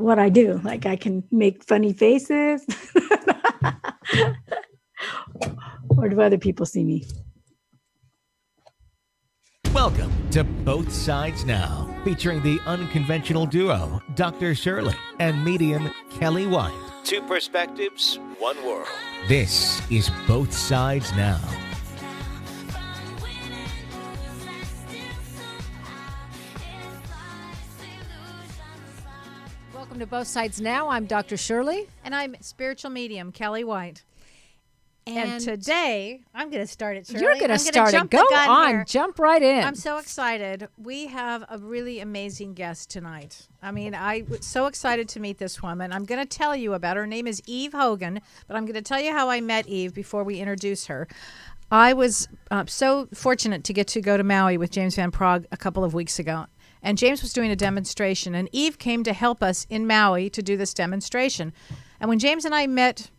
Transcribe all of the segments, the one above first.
what I do. Like I can make funny faces. Or do other people see me? Welcome to Both Sides Now, featuring the unconventional duo, Dr. Shirley and medium Kelly White. Two perspectives, one world. This is Both Sides Now. Welcome to Both Sides Now. I'm Dr. Shirley. And I'm spiritual medium, Kelly White. And today, I'm going to start it, Shirley. You're going to start it. Go on. Here. Jump right in. I'm so excited. We have a really amazing guest tonight. I mean, I was so excited to meet this woman. I'm going to tell you about her. Her name is Eve Hogan, but I'm going to tell you how I met Eve before we introduce her. I was so fortunate to get to go to Maui with James Van Prague a couple of weeks ago. And James was doing a demonstration, and Eve came to help us in Maui to do this demonstration. And when James and I met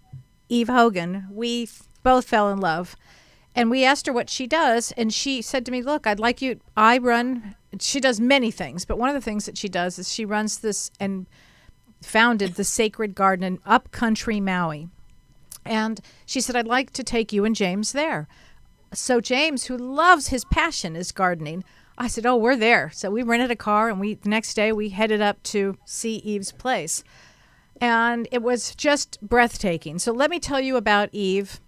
Eve Hogan, we both fell in love. And we asked her what she does, and she said to me, look, I'd like you, she does many things, but one of the things that she does is she runs this and founded the Sacred Garden in upcountry Maui. And she said, I'd like to take you and James there. So James, who loves his passion is gardening, I said, oh, we're there. So we rented a car, and the next day we headed up to see Eve's place. And it was just breathtaking. So let me tell you about Eve,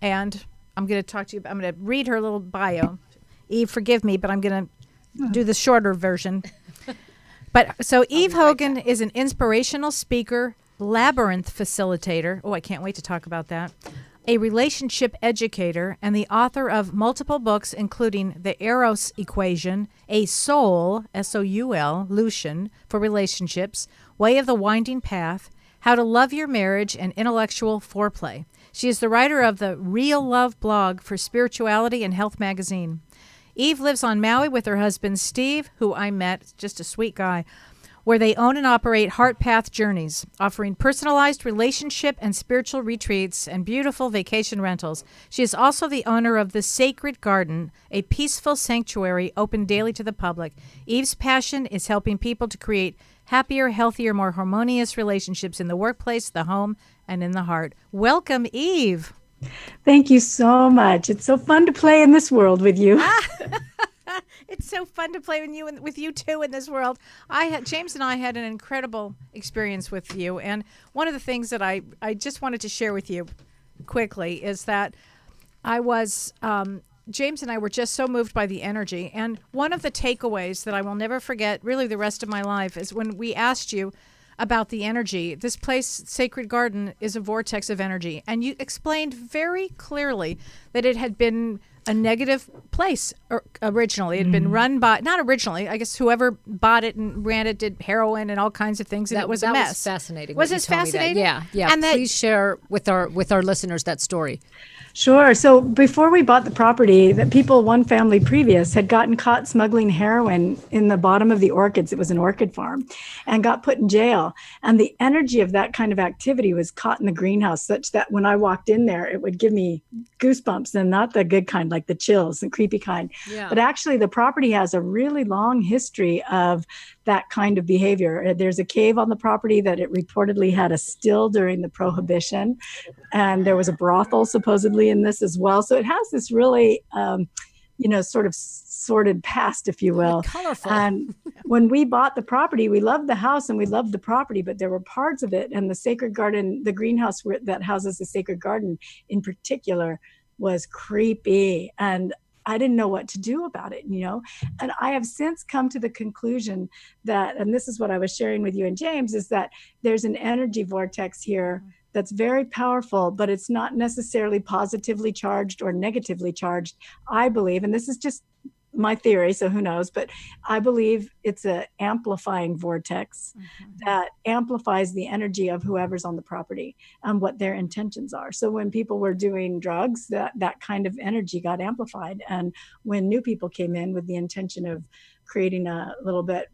and I'm going to talk to you. I'm going to read her little bio. Eve, forgive me, but I'm going to do the shorter version. But so Eve Hogan is an inspirational speaker, Labyrinth facilitator. Oh, I can't wait to talk about that. A relationship educator, and the author of multiple books, including The Eros Equation, A Soul, Soul-ution, for relationships, Way of the Winding Path, How to Love Your Marriage, and Intellectual Foreplay. She is the writer of the Real Love blog for Spirituality and Health magazine. Eve lives on Maui with her husband, Steve, who I met, just a sweet guy, where they own and operate Heart Path Journeys, offering personalized relationship and spiritual retreats and beautiful vacation rentals. She is also the owner of the Sacred Garden, a peaceful sanctuary open daily to the public. Eve's passion is helping people to create happier, healthier, more harmonious relationships in the workplace, the home, and in the heart. Welcome, Eve. Thank you so much. It's so fun to play in this world with you. It's so fun to play with you too in this world. James and I had an incredible experience with you, and one of the things that I just wanted to share with you quickly is that James and I were just so moved by the energy, and one of the takeaways that I will never forget really the rest of my life is when we asked you about the energy. This place, Sacred Garden, is a vortex of energy, and you explained very clearly that it had been a negative place originally. It had been run by, not originally, I guess whoever bought it and ran it did heroin and all kinds of things, and it was a mess. That was fascinating. Was it fascinating? Yeah. And please share with our listeners that story. Sure. So before we bought the property, one family previous had gotten caught smuggling heroin in the bottom of the orchids. It was an orchid farm, and got put in jail. And the energy of that kind of activity was caught in the greenhouse, such that when I walked in there, it would give me goosebumps, and not the good kind, like the chills and creepy kind. Yeah. But actually the property has a really long history of that kind of behavior. There's a cave on the property that it reportedly had a still during the Prohibition. And there was a brothel supposedly in this as well. So it has this really, sort of sordid past, if you will. Colorful. And when we bought the property, we loved the house and we loved the property, but there were parts of it, and the Sacred Garden, the greenhouse that houses the Sacred Garden in particular, was creepy. And I didn't know what to do about it, and I have since come to the conclusion that, and this is what I was sharing with you and James, is that there's an energy vortex here that's very powerful, but it's not necessarily positively charged or negatively charged, I believe. And this is just my theory, so who knows, but I believe it's an amplifying vortex that amplifies the energy of whoever's on the property and what their intentions are. So when people were doing drugs, that kind of energy got amplified. And when new people came in with the intention of creating a little bit,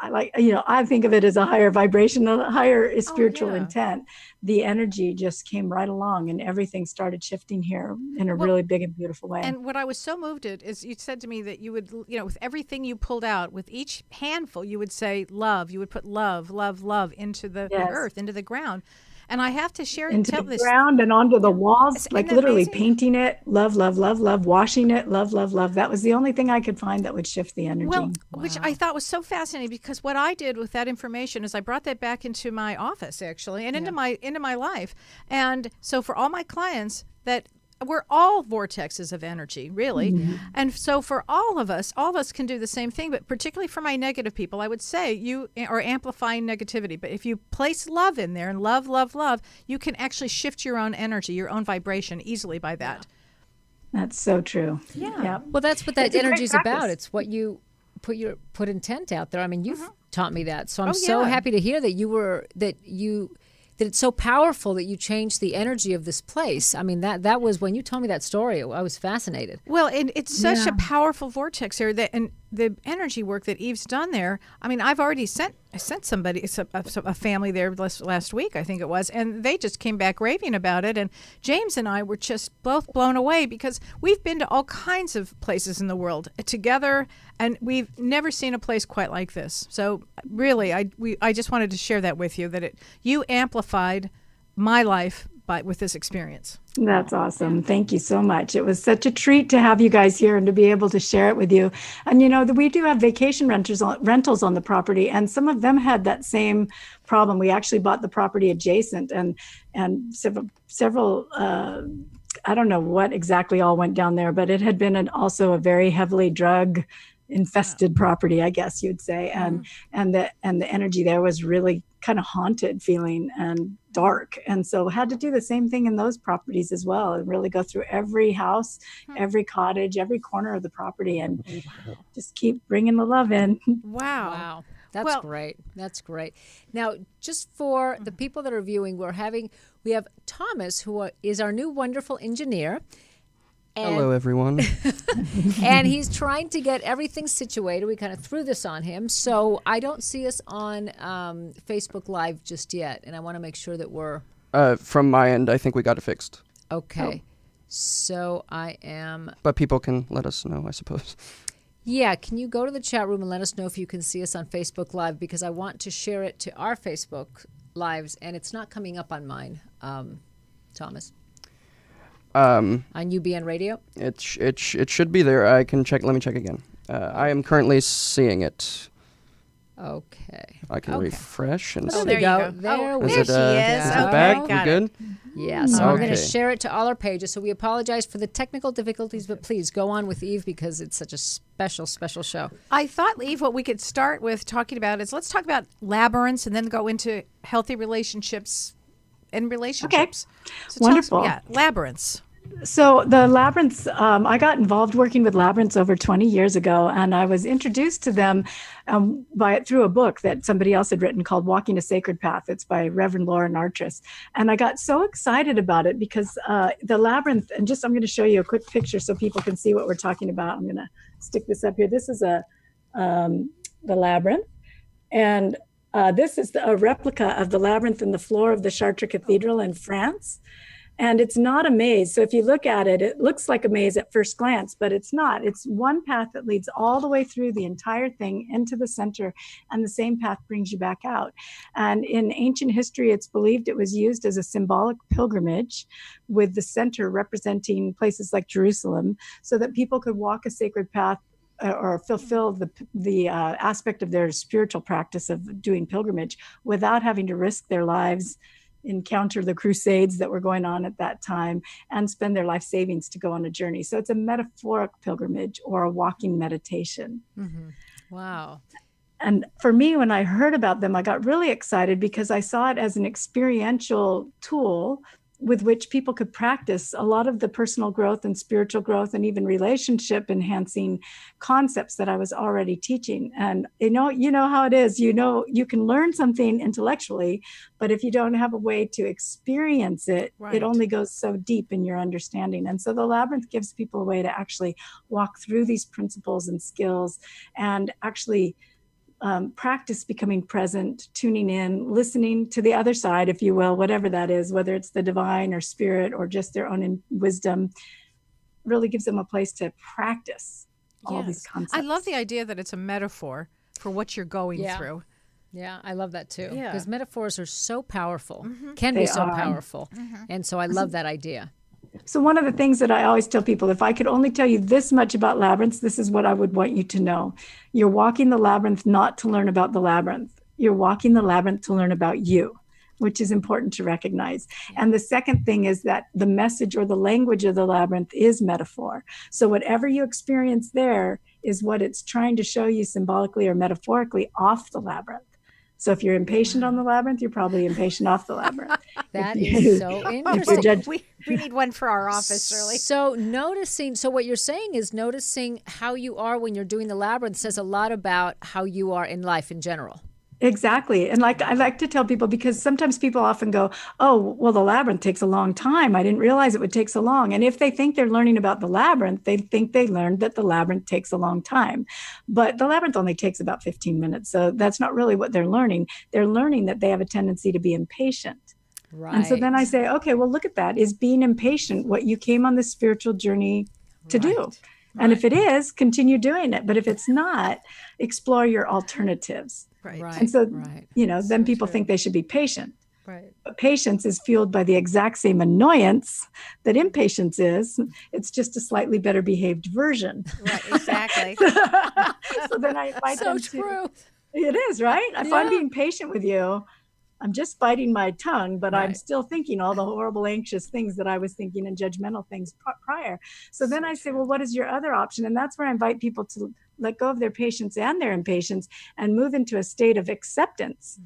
I think of it as a higher vibration, a higher spiritual yeah. intent. The energy just came right along and everything started shifting here in a really big and beautiful way. And what I was so moved at is you said to me that you would, with everything you pulled out, with each handful, you would say love. You would put love, love, love into the earth, into the ground. And I have to share into the ground and onto the walls, like literally painting it, love, love, love, love, washing it, love, love, love. That was the only thing I could find that would shift the energy. Well, which I thought was so fascinating, because what I did with that information is I brought that back into my office, actually, and into my life. And so for all my clients, that we're all vortexes of energy, really. Mm-hmm. And so for all of us can do the same thing, but particularly for my negative people, I would say you are amplifying negativity. But if you place love in there and love, love, love, you can actually shift your own energy, your own vibration easily by that. That's so true. Yeah. Well, that's what that energy is about. It's what you put intent out there. I mean, you've taught me that. So I'm so happy to hear that it's so powerful that you changed the energy of this place. I mean, that was, when you told me that story, I was fascinated. Well, and it's such a powerful vortex here, and the energy work that Eve's done there. I mean, I've already sent somebody, a family there last week, I think it was, and they just came back raving about it. And James and I were just both blown away, because we've been to all kinds of places in the world together, and we've never seen a place quite like this. So really, I just wanted to share that with you, that you amplified my life with this experience. That's awesome. Thank you so much. It was such a treat to have you guys here and to be able to share it with you. And we do have vacation rentals on the property, and some of them had that same problem. We actually bought the property adjacent, and several I don't know what exactly all went down there, but it had been also a very heavily drug infested property, I guess you'd say. And the energy there was really kind of haunted feeling and dark. And so had to do the same thing in those properties as well, and really go through every house, every cottage, every corner of the property, and just keep bringing the love in. Wow. That's great. That's great. Now, just for the people that are viewing, we have Thomas, who is our new wonderful engineer. Hello, everyone. And he's trying to get everything situated. We kind of threw this on him. So I don't see us on Facebook Live just yet. And I want to make sure that we're... From my end, I think we got it fixed. Okay. So I am... But people can let us know, I suppose. Yeah. Can you go to the chat room and let us know if you can see us on Facebook Live? Because I want to share it to our Facebook Lives. And it's not coming up on mine, Thomas. On UBN Radio? It should be there. I can check. Let me check again. I am currently seeing it. Okay. I can refresh and see. There you go. There she is. Is it back? We good? Yeah, so we're going to share it to all our pages. So we apologize for the technical difficulties, but please go on with Eve, because it's such a special, special show. I thought, Eve, what we could start with talking about is, let's talk about labyrinths and then go into healthy relationships and relationships. Okay. So Wonderful. Labyrinths. So the labyrinths, I got involved working with labyrinths over 20 years ago, and I was introduced to them through a book that somebody else had written called Walking a Sacred Path. It's by Reverend Laura Nartris. And I got so excited about it because the labyrinth, and I'm going to show you a quick picture so people can see what we're talking about. I'm going to stick this up here. This is the labyrinth. And this is a replica of the labyrinth in the floor of the Chartres Cathedral in France. And it's not a maze. So if you look at it, it looks like a maze at first glance, but it's not. It's one path that leads all the way through the entire thing into the center, and the same path brings you back out. And in ancient history, it's believed it was used as a symbolic pilgrimage, with the center representing places like Jerusalem, so that people could walk a sacred path or fulfill the aspect of their spiritual practice of doing pilgrimage without having to risk their lives, encounter the crusades that were going on at that time, and spend their life savings to go on a journey. So it's a metaphoric pilgrimage or a walking meditation. Mm-hmm. Wow. And for me, when I heard about them, I got really excited because I saw it as an experiential tool with which people could practice a lot of the personal growth and spiritual growth and even relationship enhancing concepts that I was already teaching. And you know how it is, you can learn something intellectually, but if you don't have a way to experience it, right, it only goes so deep in your understanding. And so the labyrinth gives people a way to actually walk through these principles and skills and actually practice becoming present, tuning in, listening to the other side, if you will, whatever that is, whether it's the divine or spirit or just their own wisdom, really gives them a place to practice all these concepts. I love the idea that it's a metaphor for what you're going through. Yeah, I love that too. Yeah. Because metaphors are so powerful, can be so powerful. And so I love that idea. So one of the things that I always tell people, if I could only tell you this much about labyrinths, this is what I would want you to know. You're walking the labyrinth not to learn about the labyrinth. You're walking the labyrinth to learn about you, which is important to recognize. And the second thing is that the message or the language of the labyrinth is metaphor. So whatever you experience there is what it's trying to show you symbolically or metaphorically off the labyrinth. So if you're impatient on the labyrinth, you're probably impatient off the labyrinth. That is so interesting. We need one for our office, really. So what you're saying is noticing how you are when you're doing the labyrinth says a lot about how you are in life in general. Exactly. And like I like to tell people, because sometimes people often go, oh, well, the labyrinth takes a long time. I didn't realize it would take so long. And if they think they're learning about the labyrinth, they think they learned that the labyrinth takes a long time. But the labyrinth only takes about 15 minutes. So that's not really what they're learning. They're learning that they have a tendency to be impatient. Right. And so then I say, okay, well, look at that. Is being impatient what you came on this spiritual journey to do? And if it is, continue doing it. But if it's not, explore your alternatives. Right. And so, then people think they should be patient. Right. But patience is fueled by the exact same annoyance that impatience is. It's just a slightly better behaved version. Right, exactly. So then I invite them to. True. It is, right? If I'm being patient with you, I'm just biting my tongue, but I'm still thinking all the horrible, anxious things that I was thinking and judgmental things prior. So then I say, well, what is your other option? And that's where I invite people to let go of their patience and their impatience and move into a state of acceptance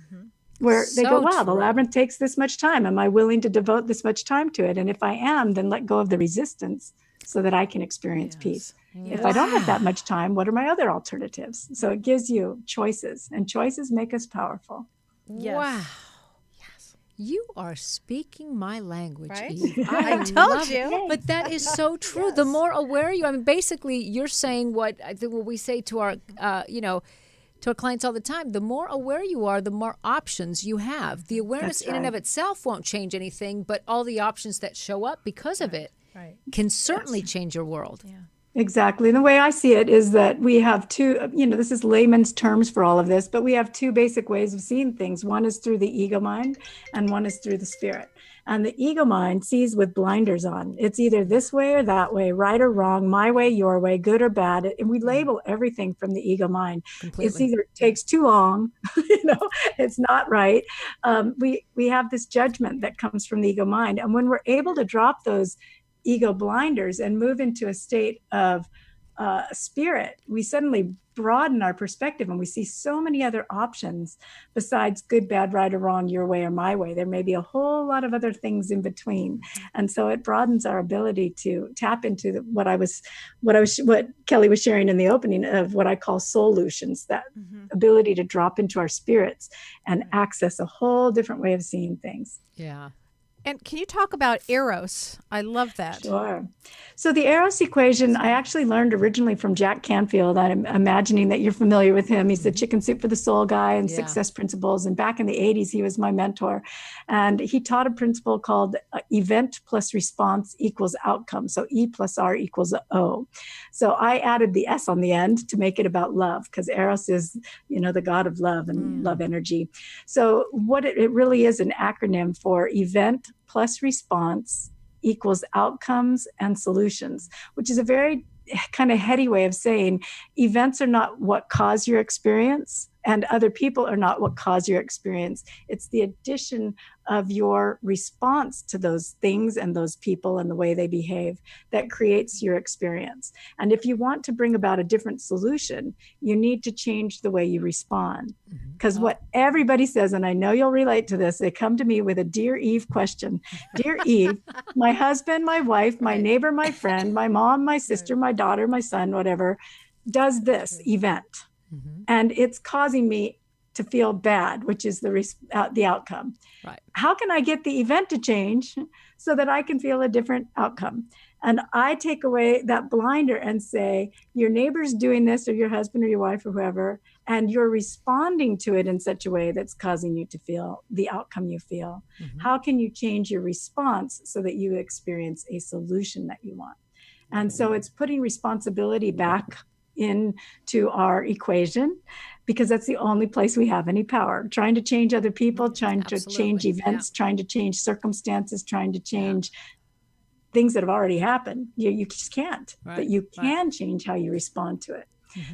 where they go, wow, the labyrinth takes this much time. Am I willing to devote this much time to it? And if I am, then let go of the resistance so that I can experience peace. If I don't have that much time, what are my other alternatives? So it gives you choices, and choices make us powerful. Yes. Wow. You are speaking my language, right? Eve. I told you. But that is so true. The more aware you, I mean, basically, you're saying what I think what we say to our, to our clients all the time. The more aware you are, the more options you have. The awareness in and of itself won't change anything, but all the options that show up because of it can certainly change your world. Yeah. Exactly. And the way I see it is that we have two, this is layman's terms for all of this, but we have two basic ways of seeing things. One is through the ego mind and one is through the spirit. And the ego mind sees with blinders on. It's either this way or that way, right or wrong, my way, your way, good or bad. And we label everything from the ego mind. Completely. It's either it takes too long, it's not right. We have this judgment that comes from the ego mind. And when we're able to drop those ego blinders and move into a state of spirit, we suddenly broaden our perspective and we see so many other options besides good, bad, right or wrong, your way or my way. There may be a whole lot of other things in between. And so it broadens our ability to tap into what Kelly was sharing in the opening of what I call soul-utions, that ability to drop into our spirits and access a whole different way of seeing things. Yeah. And can you talk about Eros? I love that. Sure. So the Eros Equation, I actually learned originally from Jack Canfield. I'm imagining that you're familiar with him. He's the Chicken Soup for the Soul guy and Success Principles. And back in the 80s, he was my mentor. And he taught a principle called event plus response equals outcome. So E plus R equals O. So I added the S on the end to make it about love, because Eros is, the god of love and love energy. So what it really is an acronym for event plus response equals outcomes and solutions, which is a very kind of heady way of saying events are not what cause your experience and other people are not what cause your experience. It's the addition of your response to those things and those people and the way they behave that creates your experience. And if you want to bring about a different solution, you need to change the way you respond. Because what everybody says, and I know you'll relate to this, they come to me with a Dear Eve question. Dear Eve, my husband, my wife, my neighbor, my friend, my mom, my sister, my daughter, my son, whatever, does this event. And it's causing me to feel bad, which is the outcome. Right. How can I get the event to change so that I can feel a different outcome. And I take away that blinder and say, your neighbor's doing this, or your husband or your wife or whoever, and you're responding to it in such a way that's causing you to feel the outcome you feel. How can you change your response so that you experience a solution that you want? And so it's putting responsibility back into our equation, because that's the only place we have any power. Trying to change other people, trying to change events, trying to change circumstances, trying to change things that have already happened. You just can't, but you can change how you respond to it.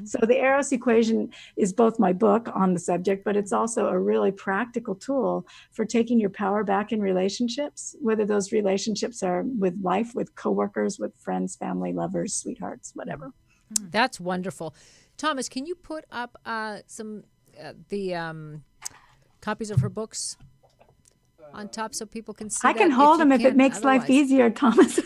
So the Eros Equation is both my book on the subject, but it's also a really practical tool for taking your power back in relationships, whether those relationships are with life, with coworkers, with friends, family, lovers, sweethearts, whatever. That's wonderful. Thomas, can you put up some copies of her books on top so people can see? I can hold them if it makes life easier, Thomas.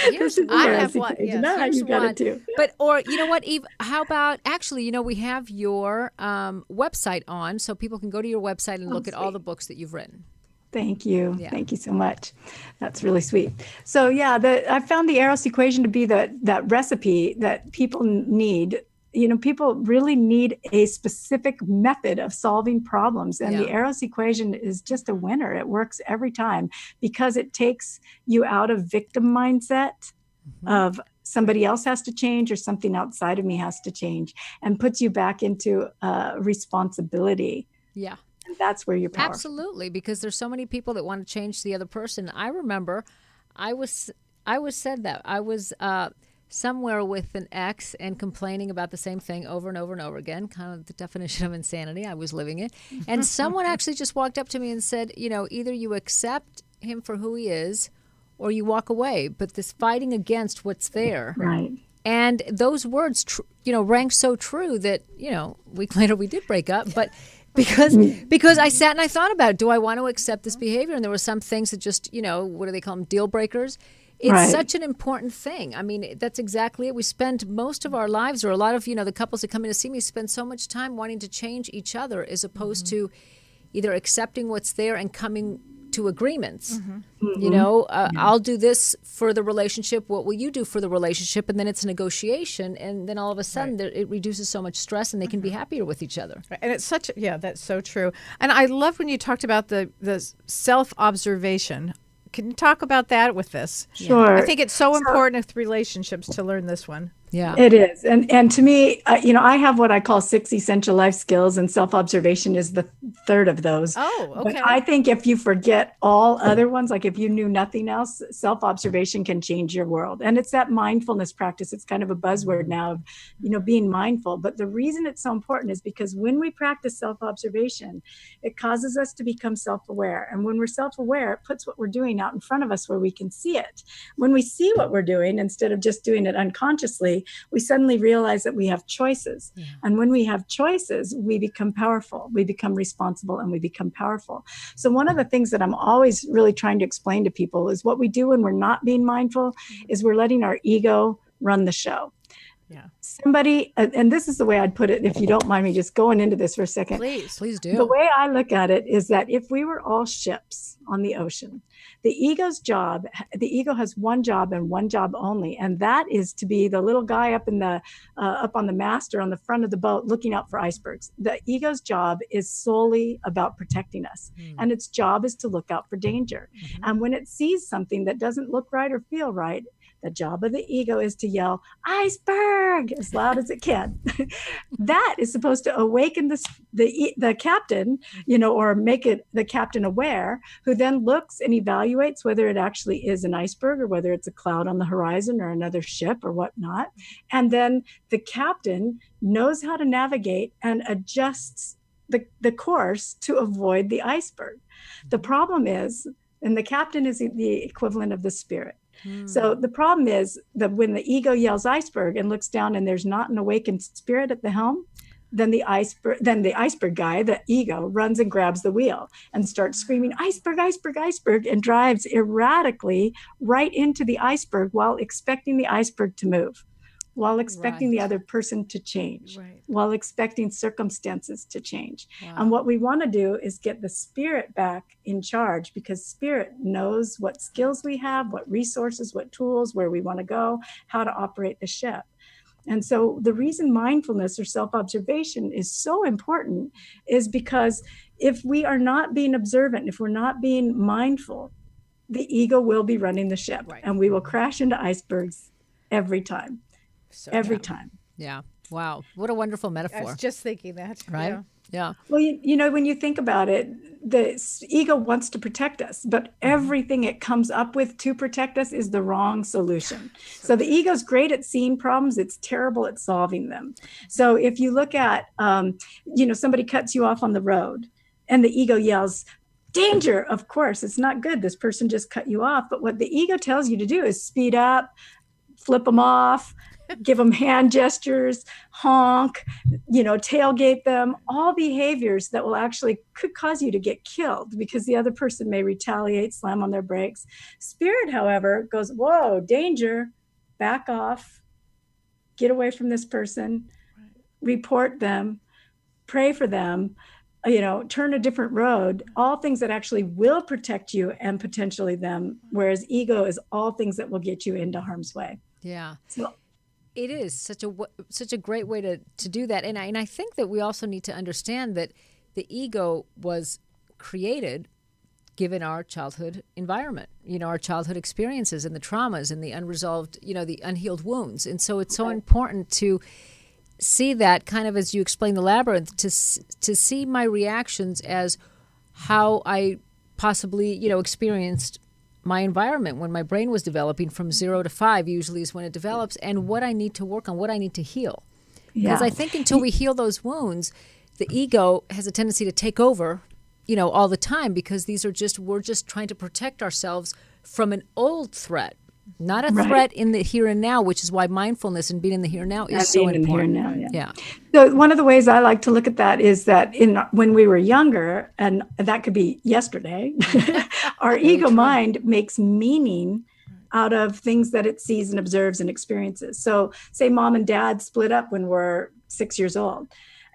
Here's I have one. Yes. No, you got it too. But, or you know what, Eve, how about, actually, you know, we have your website on, so people can go to your website and look at all the books that you've written. Thank you. Yeah. Thank you so much. That's really sweet. So yeah, I found the Eros Equation to be that recipe that people need. You know, people really need a specific method of solving problems. And the Eros Equation is just a winner. It works every time because it takes you out of victim mindset of somebody else has to change or something outside of me has to change, and puts you back into responsibility. Yeah. And that's where you're powerful. Absolutely, because there's so many people that want to change the other person. I remember I was said that. I was somewhere with an ex and complaining about the same thing over and over and over again, kind of the definition of insanity. I was living it. And someone actually just walked up to me and said, you know, either you accept him for who he is or you walk away. But this fighting against what's there. Right. And those words, rang so true that, a week later we did break up. But because I sat and I thought about it. Do I want to accept this behavior? And there were some things that just, what do they call them? Deal breakers. It's such an important thing. I mean, that's exactly it. We spend most of our lives, or a lot of, the couples that come in to see me spend so much time wanting to change each other as opposed to either accepting what's there and coming to agreements. I'll do this for the relationship. What will you do for the relationship? And then it's a negotiation. And then all of a sudden it reduces so much stress and they can be happier with each other. And it's that's so true. And I love when you talked about the self-observation. Can you talk about that with this? Sure. I think it's so important with relationships to learn this one. Yeah, it is. And to me, I have what I call 6 essential life skills, and self-observation is the third of those. Oh, okay. But I think if you forget all other ones, like if you knew nothing else, self-observation can change your world. And it's that mindfulness practice. It's kind of a buzzword now of, being mindful. But the reason it's so important is because when we practice self-observation, it causes us to become self-aware. And when we're self-aware, it puts what we're doing out in front of us where we can see it. When we see what we're doing, instead of just doing it unconsciously, we suddenly realize that we have choices. Yeah. And when we have choices, we become powerful, we become responsible, and we become powerful. So one of the things that I'm always really trying to explain to people is what we do when we're not being mindful is we're letting our ego run the show. Yeah. Somebody, and this is the way I'd put it, if you don't mind me just going into this for a second. Please do. The way I look at it is that if we were all ships on the ocean, the ego has one job and one job only, and that is to be the little guy up on the mast or on the front of the boat looking out for icebergs. The ego's job is solely about protecting us, and its job is to look out for danger. And when it sees something that doesn't look right or feel right, the job of the ego is to yell, "Iceberg!" as loud as it can. That is supposed to awaken the captain, or make it the captain aware, who then looks and evaluates whether it actually is an iceberg or whether it's a cloud on the horizon or another ship or whatnot. And then the captain knows how to navigate and adjusts the course to avoid the iceberg. The problem is, and the captain is the equivalent of the spirit. So the problem is that when the ego yells iceberg and looks down and there's not an awakened spirit at the helm, then the iceberg guy, the ego, runs and grabs the wheel and starts screaming, "Iceberg, iceberg, iceberg," and drives erratically right into the iceberg while expecting the iceberg to move. while expecting the other person to change, while expecting circumstances to change. And what we want to do is get the spirit back in charge, because spirit knows what skills we have, what resources, what tools, where we want to go, how to operate the ship. And so the reason mindfulness or self-observation is so important is because if we are not being observant, if we're not being mindful, the ego will be running the ship, and we will crash into icebergs every time. Every time. Yeah. Wow. What a wonderful metaphor. I was just thinking that. Right? Yeah. Well, you know, when you think about it, the ego wants to protect us, but everything it comes up with to protect us is the wrong solution. So the ego's great at seeing problems. It's terrible at solving them. So if you look at, you know, somebody cuts you off on the road and the ego yells, danger, of course, it's not good. This person just cut you off. But what the ego tells you to do is speed up, flip them off, give them hand gestures, honk, you know, tailgate them, all behaviors that will actually could cause you to get killed because the other person may retaliate, slam on their brakes. Spirit, however, goes, whoa, danger, back off, get away from this person, report them, pray for them, you know, turn a different road, all things that actually will protect you and potentially them, whereas ego is all things that will get you into harm's way. Yeah. So, it is such a great way to do that. And I think that we also need to understand that the ego was created given our childhood environment, you know, our childhood experiences and the traumas and the unresolved, you know, the unhealed wounds. And so it's so important to see that, kind of as you explain the labyrinth, to see my reactions as how I possibly, you know, experienced my environment when my brain was developing. From 0 to 5 usually is when it develops, and what I need to work on, what I need to heal. Because I think until we heal those wounds, the ego has a tendency to take over, you know, all the time, because we're just trying to protect ourselves from an old threat, not a threat in the here and now, which is why mindfulness and being in the here and now is so important. Here and now, So one of the ways I like to look at that is that when we were younger, and that could be yesterday, our ego mind makes meaning out of things that it sees and observes and experiences. So say mom and dad split up when we're 6 years old.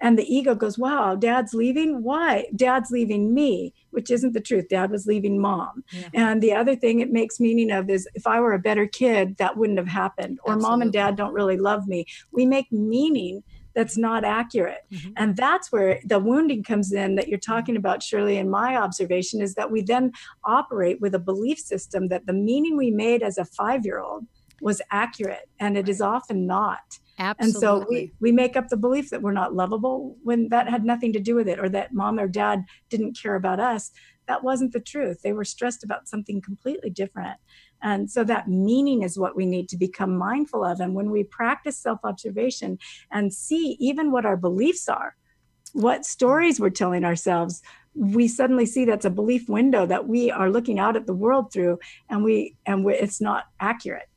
And the ego goes, wow, dad's leaving? Why? Dad's leaving me, which isn't the truth. Dad was leaving mom. Yeah. And the other thing it makes meaning of is, if I were a better kid, that wouldn't have happened. Or mom and dad don't really love me. We make meaning that's not accurate. Mm-hmm. And that's where the wounding comes in that you're talking about, Shirley. And my observation is that we then operate with a belief system that the meaning we made as a 5-year-old was accurate, and it is often not. Absolutely. And so we make up the belief that we're not lovable when that had nothing to do with it, or that mom or dad didn't care about us. That wasn't the truth. They were stressed about something completely different. And so that meaning is what we need to become mindful of. And when we practice self-observation and see even what our beliefs are, what stories we're telling ourselves, we suddenly see that's a belief window that we are looking out at the world through, and it's not accurate.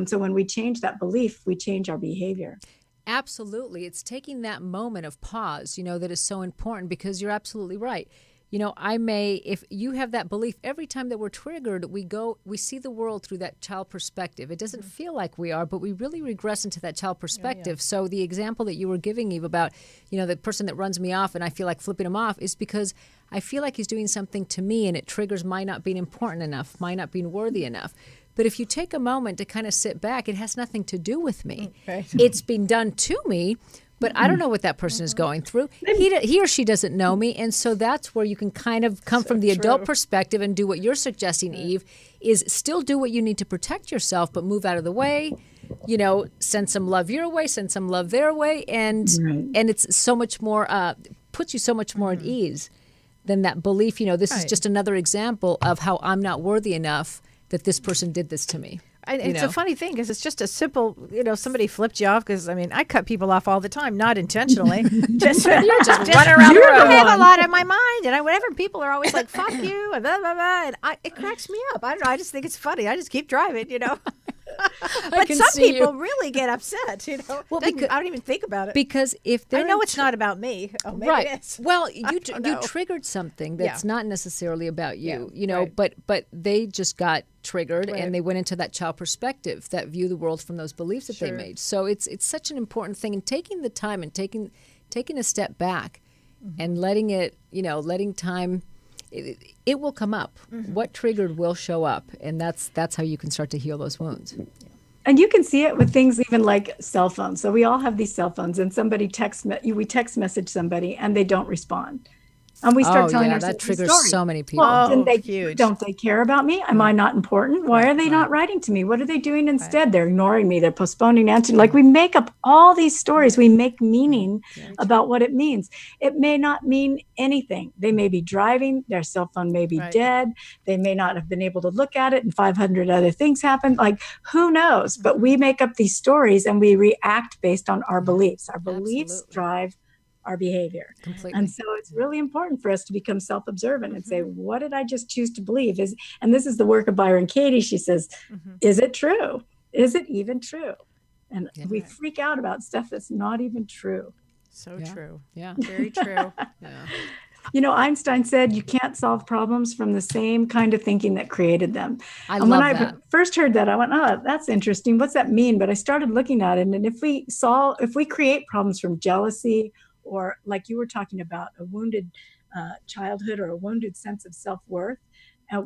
So when we change that belief, we change our behavior. Absolutely. It's taking that moment of pause, you know, that is so important, because you're absolutely right. You know, if you have that belief, every time that we're triggered, we see the world through that child perspective. It doesn't feel like we are, but we really regress into that child perspective. Yeah. So the example that you were giving, Eve, about, you know, the person that runs me off and I feel like flipping him off, is because I feel like he's doing something to me, and it triggers my not being important enough, my not being worthy enough. But if you take a moment to kind of sit back, it has nothing to do with me. Okay. It's been done to me, but I don't know what that person is going through. He or she doesn't know me. And so that's where you can kind of come from the adult perspective and do what you're suggesting, Eve, is still do what you need to protect yourself, but move out of the way, you know, send some love your way, send some love their way. And it's so much more, puts you so much more at ease than that belief, you know, this is just another example of how I'm not worthy enough that this person did this to me. It's a funny thing, because it's just a simple, you know, somebody flipped you off, because, I mean, I cut people off all the time, not intentionally. just run around the road. I have a lot on my mind, and whenever people are always like, fuck you, and blah, blah, blah, and it cracks me up. I don't know, I just think it's funny. I just keep driving, you know. But some people really get upset, Well, I don't even think about it. Because if they're... I know it's not about me. Oh, maybe right. it is. Well, you triggered something that's not necessarily about you, but they just got triggered and they went into that child perspective, that view the world from those beliefs that they made. So it's such an important thing. And taking the time and taking a step back and letting time... It will come up. What triggered will show up, and that's how you can start to heal those wounds. And you can see it with things even like cell phones. So we all have these cell phones, and we text message somebody, and they don't respond. And we start telling ourselves that triggers stories. so many people. Well, don't they care about me? Am I not important? Why are they not writing to me? What are they doing instead? They're ignoring me. They're postponing answering. Like, we make up all these stories. We make meaning about what it means. It may not mean anything. They may be driving. Their cell phone may be dead. They may not have been able to look at it, and 500 other things happen. Like, who knows? But we make up these stories, and we react based on our beliefs. Our beliefs drive our behavior. Completely. And so it's really important for us to become self-observant and say, what did I just choose to believe? And this is the work of Byron Katie. She says, is it true? Is it even true? And we freak out about stuff that's not even true. So true. Yeah. Very true. Einstein said you can't solve problems from the same kind of thinking that created them. When I first heard that, I went, oh, that's interesting. What's that mean? But I started looking at it. And if we create problems from jealousy, or like you were talking about, a wounded childhood or a wounded sense of self-worth,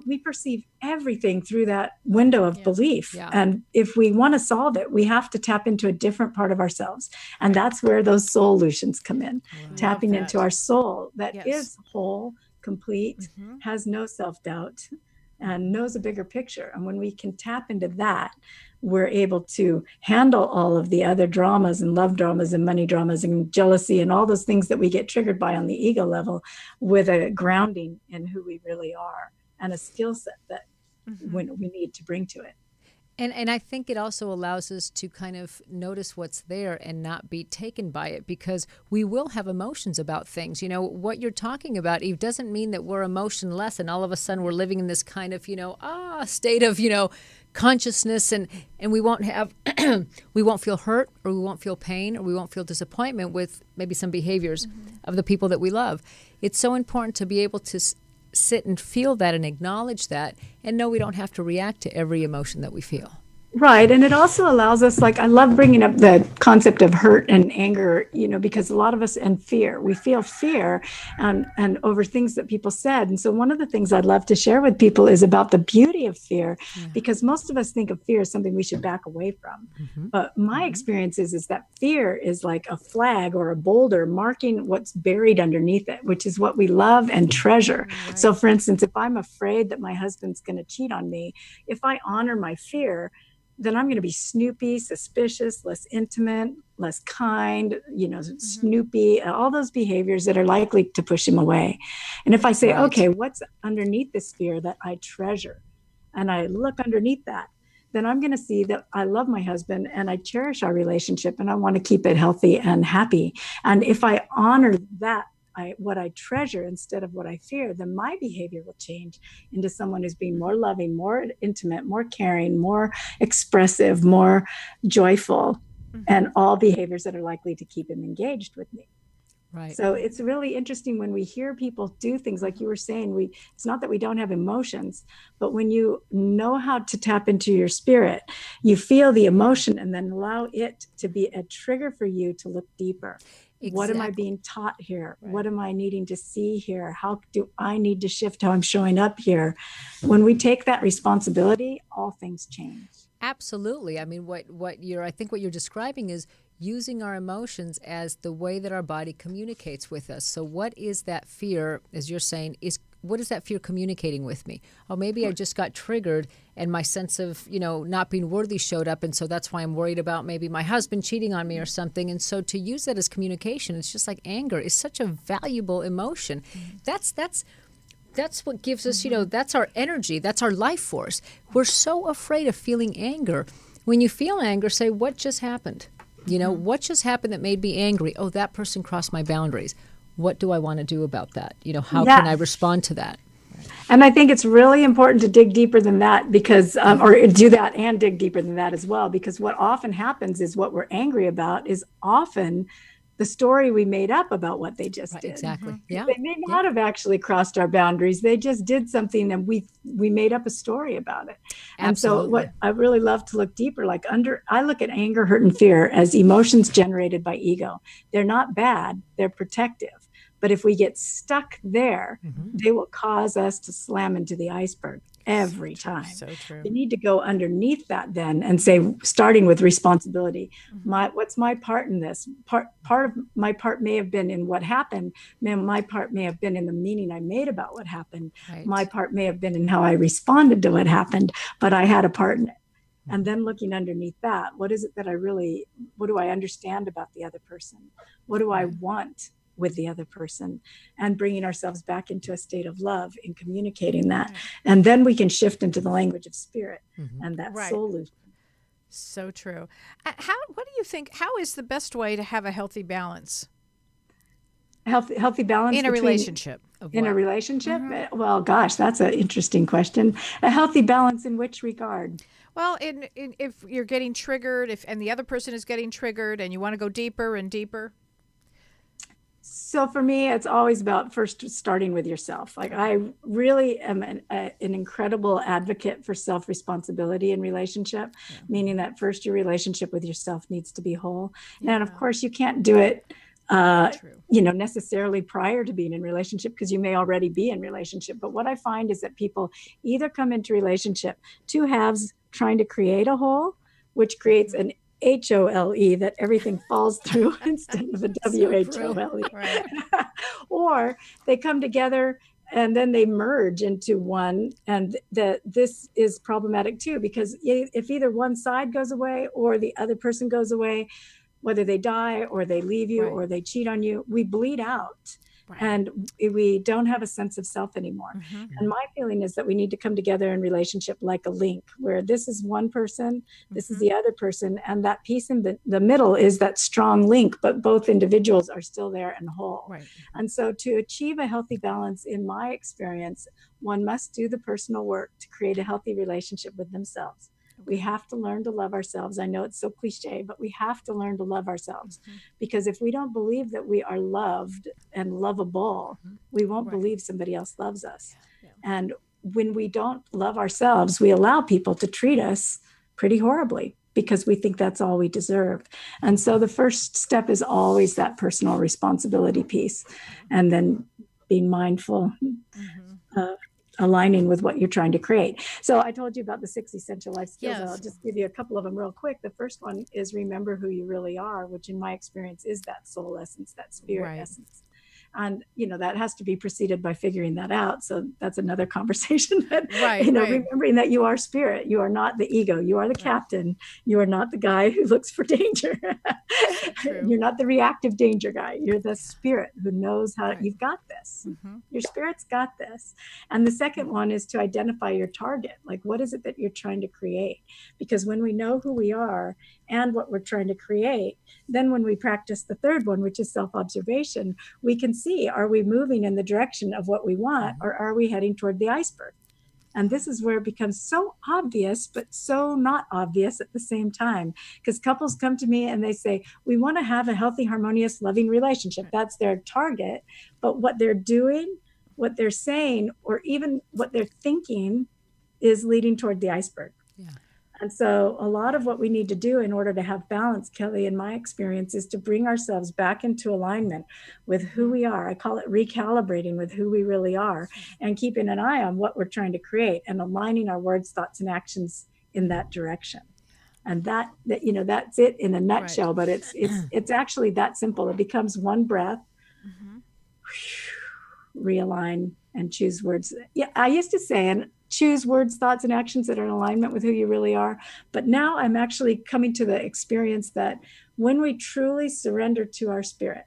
we perceive everything through that window of belief. Yeah. And if we want to solve it, we have to tap into a different part of ourselves. And that's where those soul-utions come in, tapping into our soul that is whole, complete, has no self-doubt, and knows a bigger picture. And when we can tap into that, we're able to handle all of the other dramas and love dramas and money dramas and jealousy and all those things that we get triggered by on the ego level, with a grounding in who we really are and a skill set that we need to bring to it. And I think it also allows us to kind of notice what's there and not be taken by it, because we will have emotions about things. What you're talking about, Eve, doesn't mean that we're emotionless and all of a sudden we're living in this kind of, state of, consciousness, and we won't have, we won't feel hurt, or we won't feel pain, or we won't feel disappointment with maybe some behaviors of the people that we love. It's so important to be able to sit and feel that and acknowledge that, and know we don't have to react to every emotion that we feel. Right. And it also allows us, like, I love bringing up the concept of hurt and anger, because a lot of us, and fear, we feel fear and over things that people said. And so one of the things I'd love to share with people is about the beauty of fear, because most of us think of fear as something we should back away from. But my experience is that fear is like a flag or a boulder marking what's buried underneath it, which is what we love and treasure. Right. So for instance, if I'm afraid that my husband's going to cheat on me, if I honor my fear, then I'm going to be snoopy, suspicious, less intimate, less kind, snoopy, all those behaviors that are likely to push him away. And if I say, okay, what's underneath this fear that I treasure? And I look underneath that, then I'm going to see that I love my husband and I cherish our relationship and I want to keep it healthy and happy. And if I honor that, what I treasure instead of what I fear, then my behavior will change into someone who's being more loving, more intimate, more caring, more expressive, more joyful, and all behaviors that are likely to keep him engaged with me. Right. So it's really interesting when we hear people do things like you were saying. It's not that we don't have emotions, but when you know how to tap into your spirit, you feel the emotion and then allow it to be a trigger for you to look deeper. Exactly. What am I being taught here? Right. What am I needing to see here? How do I need to shift how I'm showing up here? When we take that responsibility, all things change. Absolutely. I mean, I think what you're describing is using our emotions as the way that our body communicates with us. So what is that fear, as you're saying, what is that fear communicating with me? Oh, maybe I just got triggered and my sense of, not being worthy showed up. And so that's why I'm worried about maybe my husband cheating on me or something. And so to use that as communication, it's just like anger is such a valuable emotion. That's what gives us, that's our energy. That's our life force. We're so afraid of feeling anger. When you feel anger, say, what just happened? What just happened that made me angry? Oh, that person crossed my boundaries. What do I want to do about that? How can I respond to that? And I think it's really important to dig deeper than that because, or do that and dig deeper than that as well, because what often happens is what we're angry about is often the story we made up about what they just did. Exactly. Yeah. They may not have actually crossed our boundaries. They just did something and we made up a story about it. And Absolutely. so what I really love to look deeper, I look at anger, hurt, and fear as emotions generated by ego. They're not bad, they're protective. But if we get stuck there, they will cause us to slam into the iceberg every time. So true. You need to go underneath that then and say, starting with responsibility, what's my part in this? Part of my part may have been in what happened. My part may have been in the meaning I made about what happened. Right. My part may have been in how I responded to what happened, but I had a part in it. And then looking underneath that, what is it that what do I understand about the other person? What do I want with the other person, and bringing ourselves back into a state of love in communicating that. And then we can shift into the language of spirit and that Soul-ution. So true. What do you think, how is the best way to have a healthy balance? Healthy balance in a relationship. In a relationship? Well, gosh, that's an interesting question. A healthy balance in which regard? Well, if you're getting triggered, and the other person is getting triggered and you want to go deeper and deeper. So for me, it's always about first starting with yourself. Like I really am an incredible advocate for self-responsibility in relationship, meaning that first your relationship with yourself needs to be whole. And of course, you can't do it, necessarily prior to being in relationship because you may already be in relationship. But what I find is that people either come into relationship, two halves trying to create a whole, which creates an HOLE that everything falls through instead of a WHOLE. Right. Or they come together and then they merge into one. And this is problematic too, because if either one side goes away or the other person goes away, whether they die or they leave you or they cheat on you, we bleed out. Right. And we don't have a sense of self anymore. And my feeling is that we need to come together in relationship like a link, where this is one person, this is the other person, and that piece in the middle is that strong link, but both individuals are still there and whole. Right. And so to achieve a healthy balance, in my experience, one must do the personal work to create a healthy relationship with themselves. We have to learn to love ourselves. I know it's so cliche, but we have to learn to love ourselves, because if we don't believe that we are loved and lovable, we won't believe somebody else loves us. And when we don't love ourselves, we allow people to treat us pretty horribly because we think that's all we deserve. And so the first step is always that personal responsibility piece, and then being mindful, aligning with what you're trying to create. So I told you about the 6 essential life skills. I'll just give you a couple of them real quick. The first one is remember who you really are, which in my experience is that soul essence, that spirit essence. And, that has to be preceded by figuring that out. So that's another conversation that, remembering that you are spirit, you are not the ego, you are the captain, you are not the guy who looks for danger. You're not the reactive danger guy. You're the spirit who knows how you've got this. Your spirit's got this. And the second one is to identify your target. Like, what is it that you're trying to create? Because when we know who we are and what we're trying to create, then when we practice the third one, which is self-observation, we can see, are we moving in the direction of what we want, or are we heading toward the iceberg? And this is where it becomes so obvious, but so not obvious at the same time. Because couples come to me and they say, we want to have a healthy, harmonious, loving relationship. That's their target. But what they're doing, what they're saying, or even what they're thinking is leading toward the iceberg. And so a lot of what we need to do in order to have balance, Kelly, in my experience, is to bring ourselves back into alignment with who we are. I call it recalibrating with who we really are, and keeping an eye on what we're trying to create and aligning our words, thoughts, and actions in that direction. And that that's it in a nutshell, but it's actually that simple. It becomes one breath, realign, and choose words. Yeah, I used to say, and choose words, thoughts, and actions that are in alignment with who you really are. But now I'm actually coming to the experience that when we truly surrender to our spirit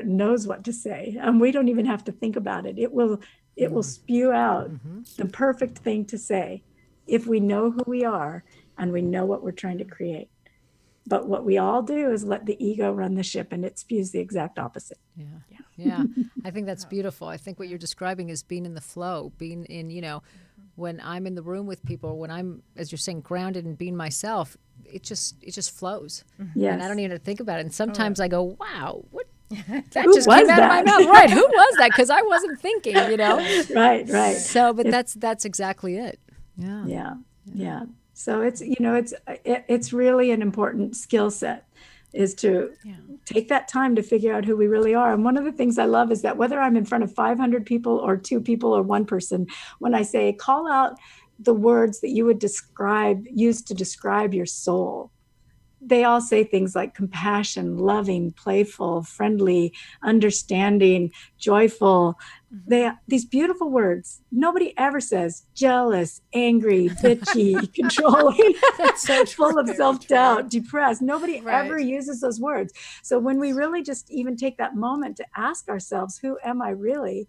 knows what to say, and we don't even have to think about it. It will spew out the perfect thing to say if we know who we are and we know what we're trying to create. But what we all do is let the ego run the ship, and it spews the exact opposite. Yeah. I think that's beautiful. I think what you're describing is being in the flow, being in, when I'm in the room with people, when I'm, as you're saying, grounded and being myself, it just flows. Yes. And I don't even have to think about it. And sometimes I go, wow, what? That Who just came was out of my that? mouth. Right. Who was that? Because I wasn't thinking, Right. So, but that's exactly it. Yeah. So it's really an important skill set, is to take that time to figure out who we really are. And one of the things I love is that whether I'm in front of 500 people or 2 people or 1 person, when I say call out the words that you would use to describe your soul, they all say things like compassion, loving, playful, friendly, understanding, joyful. These beautiful words. Nobody ever says jealous, angry, bitchy, controlling, full of self-doubt, depressed. Nobody ever uses those words. So when we really just even take that moment to ask ourselves, who am I really?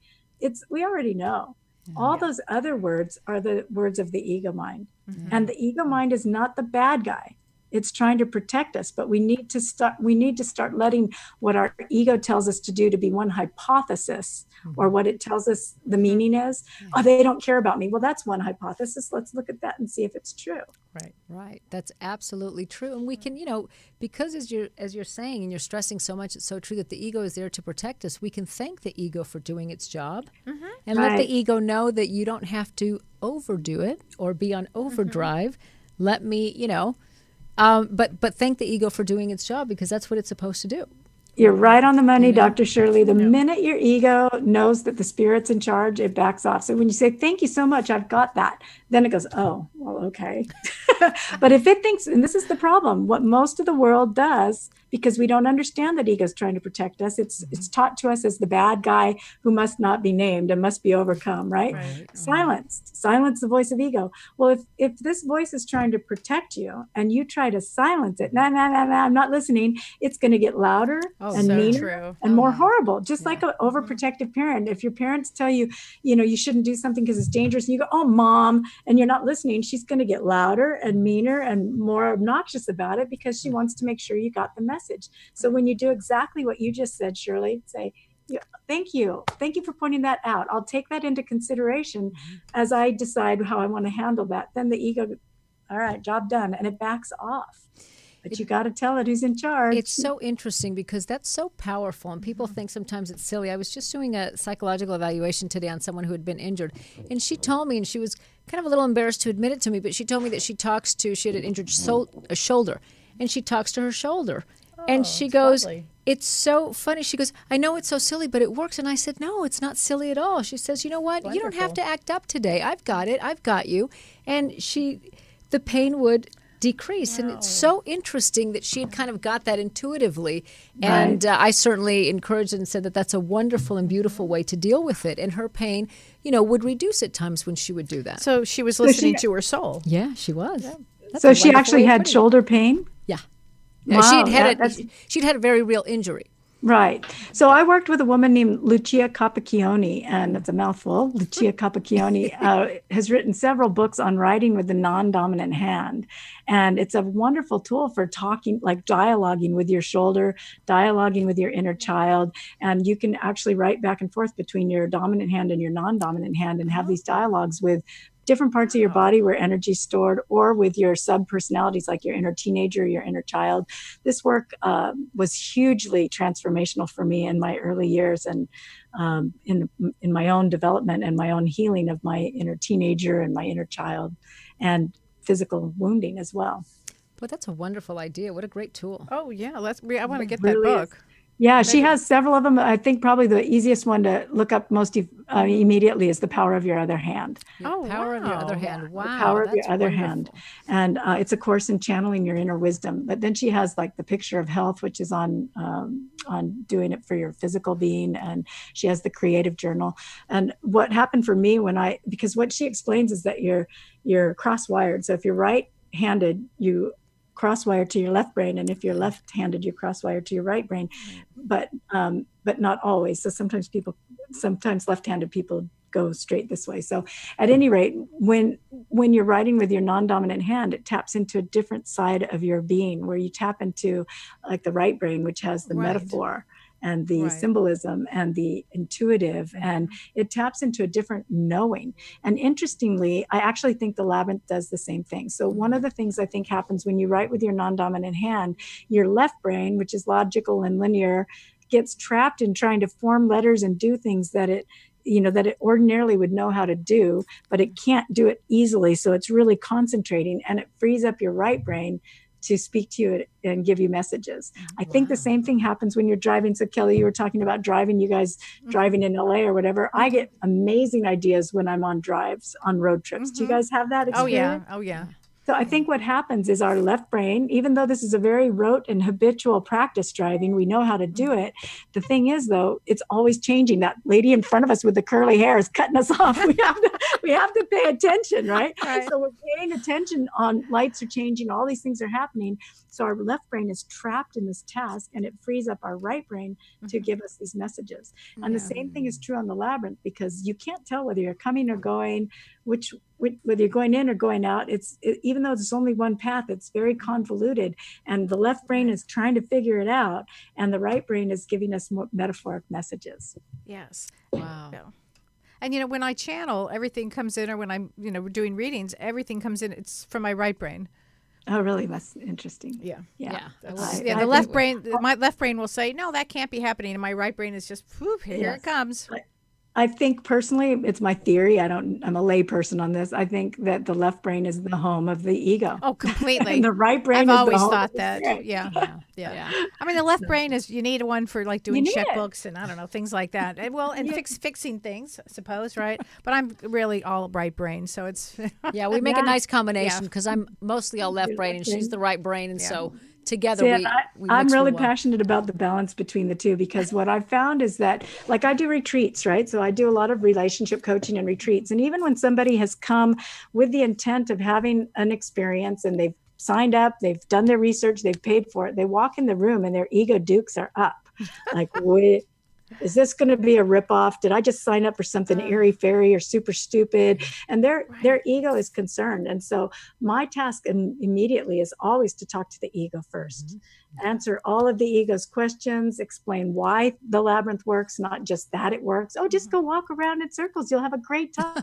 We already know. All those other words are the words of the ego mind. And the ego mind is not the bad guy. It's trying to protect us, but we need to start letting what our ego tells us to do to be one hypothesis, or what it tells us the meaning is. Oh, they don't care about me. Well, that's one hypothesis. Let's look at that and see if it's true. Right. That's absolutely true. And we can, because as you're saying and you're stressing so much, it's so true that the ego is there to protect us. We can thank the ego for doing its job, and let the ego know that you don't have to overdo it or be on overdrive. Let me, but thank the ego for doing its job, because that's what it's supposed to do. You're right on the money, Dr. Shirley. The minute your ego knows that the spirit's in charge, it backs off. So when you say, thank you so much, I've got that, then it goes, oh, well, okay. But if it thinks, and this is the problem, what most of the world does, because we don't understand that ego's trying to protect us, it's taught to us as the bad guy who must not be named and must be overcome, right? Silence the voice of ego. Well, if this voice is trying to protect you and you try to silence it, I'm not listening, it's going to get louder and meaner and more horrible. Just like an overprotective parent. If your parents tell you, you shouldn't do something because it's dangerous, and you go, oh, Mom, and you're not listening, she's going to get louder and meaner and more obnoxious about it, because she wants to make sure you got the message. So when you do exactly what you just said, Shirley, say, thank you for pointing that out. I'll take that into consideration as I decide how I want to handle that. Then the ego, all right, job done, and it backs off. But you got to tell it who's in charge. It's so interesting, because that's so powerful, and people think sometimes it's silly. I was just doing a psychological evaluation today on someone who had been injured, and she told me, and she was kind of a little embarrassed to admit it to me, but she told me that she had an injured shoulder, and she talks to her shoulder. And she goes, lovely. It's so funny. She goes, I know it's so silly, but it works. And I said, no, it's not silly at all. She says, you know what? Wonderful. You don't have to act up today. I've got it. I've got you. And the pain would decrease. Wow. And it's so interesting that she had kind of got that intuitively. And I certainly encouraged and said that that's a wonderful and beautiful way to deal with it. And her pain, would reduce at times when she would do that. So she was listening to her soul. Yeah, she was. Yeah. So she actually had shoulder pain? Yeah. Wow, she'd had a very real injury. Right. So I worked with a woman named Lucia Capacchione, and it's a mouthful. Lucia Capacchione has written several books on writing with the non-dominant hand. And it's a wonderful tool for talking, like dialoguing with your shoulder, dialoguing with your inner child. And you can actually write back and forth between your dominant hand and your non-dominant hand and have these dialogues with different parts of your body where energy is stored, or with your sub-personalities like your inner teenager, your inner child. This work was hugely transformational for me in my early years, and in my own development and my own healing of my inner teenager and my inner child, and physical wounding as well. But that's a wonderful idea. What a great tool. Oh, yeah. I want to get that book. Yeah, she has several of them. I think probably the easiest one to look up most immediately is The Power of Your Other Hand. Power of Your Other Hand. Wow. The Power of Your Other Hand. And it's a course in channeling your inner wisdom. But then she has like the Picture of Health, which is on doing it for your physical being. And she has the Creative Journal. And what happened for me because what she explains is that you're cross-wired. So if you're right-handed, you cross-wired to your left brain, and if you're left-handed, you're cross-wired to your right brain, but not always. So sometimes left-handed people go straight this way. So at any rate, when you're writing with your non-dominant hand, it taps into a different side of your being, where you tap into like the right brain, which has the metaphor and the symbolism and the intuitive, and it taps into a different knowing. And interestingly, I actually think the Labyrinth does the same thing. So one of the things I think happens when you write with your non-dominant hand, your left brain, which is logical and linear, gets trapped in trying to form letters and do things that it ordinarily would know how to do, but it can't do it easily. So it's really concentrating, and it frees up your right brain to speak to you and give you messages. I think the same thing happens when you're driving. So Kelly, you were talking about driving, you guys driving in LA or whatever. I get amazing ideas when I'm on drives, on road trips. Do you guys have that experience? Oh yeah. So I think what happens is our left brain, even though this is a very rote and habitual practice driving, we know how to do it. The thing is, though, it's always changing. That lady in front of us with the curly hair is cutting us off. We have to pay attention, right? So we're paying attention on lights are changing. All these things are happening. So our left brain is trapped in this task, and it frees up our right brain to give us these messages. And the same thing is true on the Labyrinth, because you can't tell whether you're coming or going, whether you're going in or going out. Even though it's only one path, it's very convoluted, and the left brain is trying to figure it out, and the right brain is giving us more metaphoric messages. Yes. Wow. Yeah. And when I channel, everything comes in, or when I'm doing readings, everything comes in. It's from my right brain. Oh, really? That's interesting. Yeah. The left brain, my left brain will say, no, that can't be happening, and my right brain is just, whoop, here it comes. I think personally, it's my theory. I'm a lay person on this. I think that the left brain is the home of the ego. Oh, completely. And the right brain I've is the home always thought of that. the Yeah. I mean, the left brain is, you need one for like doing checkbooks and I don't know, things like that. And fixing things, I suppose, right? But I'm really all right brain, so it's. Yeah, we make a nice combination, because I'm mostly all left brain and she's the right brain, and so together I'm really passionate about the balance between the two, because what I've found is that, like, I do retreats, right? So I do a lot of relationship coaching and retreats. And even when somebody has come with the intent of having an experience and they've signed up, they've done their research, they've paid for it, they walk in the room and their ego dukes are up. Like, is this going to be a ripoff? Did I just sign up for something airy fairy or super stupid? And their ego is concerned. And so my task immediately is always to talk to the ego first, answer all of the ego's questions, explain why the Labyrinth works, not just that it works. Oh, just go walk around in circles. You'll have a great time.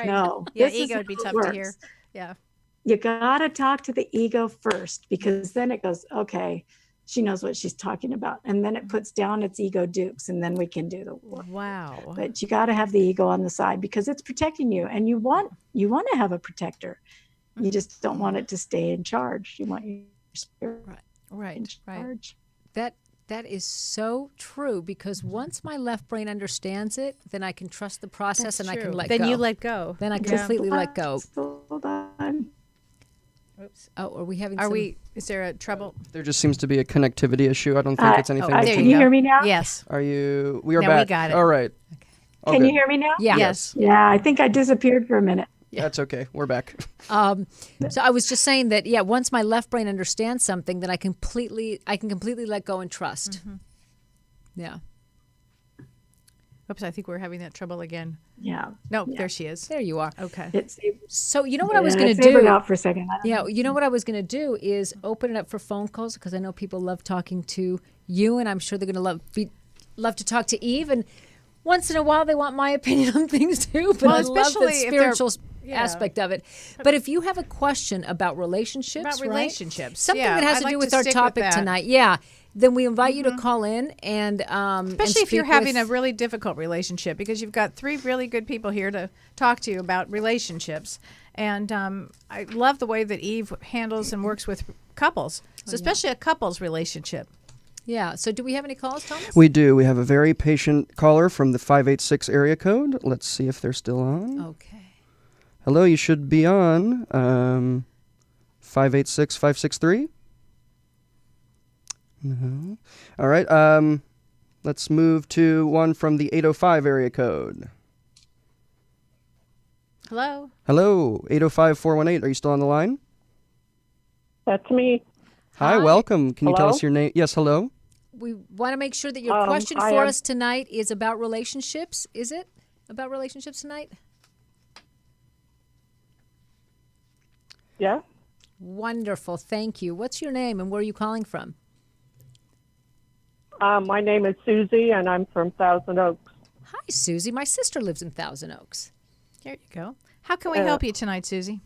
No, ego would be tough to hear. Yeah. You got to talk to the ego first, because then it goes, okay, she knows what she's talking about. And then it puts down its ego dukes, and then we can do the work. Wow. But you got to have the ego on the side, because it's protecting you, and you want to have a protector. You just don't want it to stay in charge. You want your spirit in charge. That is so true, because once my left brain understands it, then I can trust the process. I can let go. Then you let go. Then I completely let go. Hold on. Oops. Oh, are we having? Is there a trouble? There just seems to be a connectivity issue. I don't think it's anything. Can you hear me now? Yes. Are you? We are back. back. We got it. All right. Okay. Can you hear me now? Yeah. Yes. Yeah, I think I disappeared for a minute. Yeah. That's okay. We're back. So I was just saying that, once my left brain understands something, then I can completely let go and trust. Mm-hmm. Yeah. Oops, I think we're having that trouble again. Yeah. No, there she is. There you are. Okay. So you know what I was going to do? do? Out for a second. You know what I was going to do is open it up for phone calls, because I know people love talking to you, and I'm sure they're going to love to talk to Eve. And once in a while, they want my opinion on things too. But I love the spiritual aspect of it. But if you have a question about relationships, something that has to do with our topic tonight, then we invite you to call in and especially if you're having a really difficult relationship, because you've got 3 really good people here to talk to you about relationships. And I love the way that Eve handles and works with couples, especially a couple's relationship. Yeah. So do we have any calls, Thomas? We do. We have a very patient caller from the 586 area code. Let's see if they're still on. Okay. Hello, you should be on 586 563. No. All right. Let's move to one from the 805 area code. Hello. Hello, 805-418. Are you still on the line? That's me. Hi, welcome. Can you tell us your name? Yes, hello. We want to make sure that your question for us tonight is about relationships, is it? about relationships tonight? Yeah. Wonderful. Thank you. What's your name and where are you calling from? My name is Susie, and I'm from Thousand Oaks. Hi, Susie. My sister lives in Thousand Oaks. There you go. How can we help you tonight, Susie?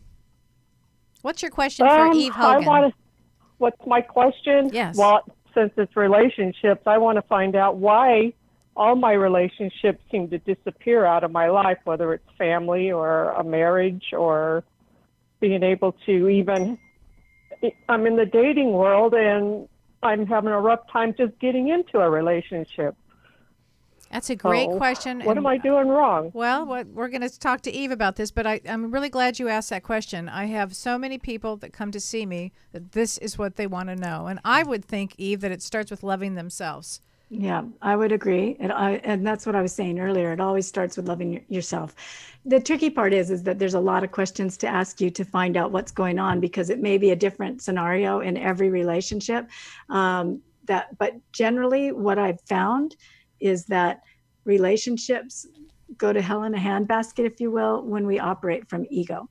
What's your question for Eve Hogan? What's my question? Yes. Well, since it's relationships, I want to find out why all my relationships seem to disappear out of my life, whether it's family or a marriage or being able to even, I'm in the dating world and I'm having a rough time just getting into a relationship. That's a great question. What am I doing wrong? Well, we're going to talk to Eve about this, but I'm really glad you asked that question. I have so many people that come to see me that this is what they want to know. And I would think, Eve, that it starts with loving themselves. Yeah, I would agree. And that's what I was saying earlier. It always starts with loving yourself. The tricky part is that there's a lot of questions to ask you to find out what's going on, because it may be a different scenario in every relationship. But generally what I've found is that relationships go to hell in a handbasket, if you will, when we operate from ego.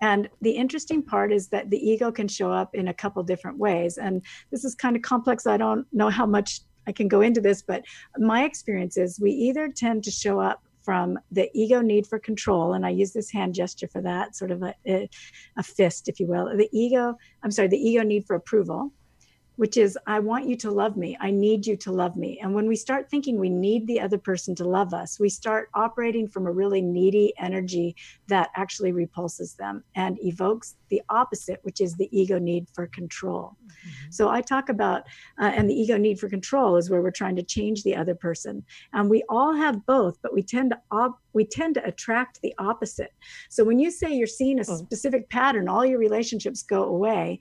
And the interesting part is that the ego can show up in a couple different ways. And this is kind of complex. I don't know how much I can go into this, but my experience is we either tend to show up from the ego need for control, and I use this hand gesture for that, sort of a fist, if you will. The ego need for approval, which is, I want you to love me. I need you to love me. And when we start thinking we need the other person to love us, we start operating from a really needy energy that actually repulses them and evokes the opposite, which is the ego need for control. Mm-hmm. So I talk about, and the ego need for control is where we're trying to change the other person. And we all have both, but we tend to attract the opposite. So when you say you're seeing a specific pattern, all your relationships go away,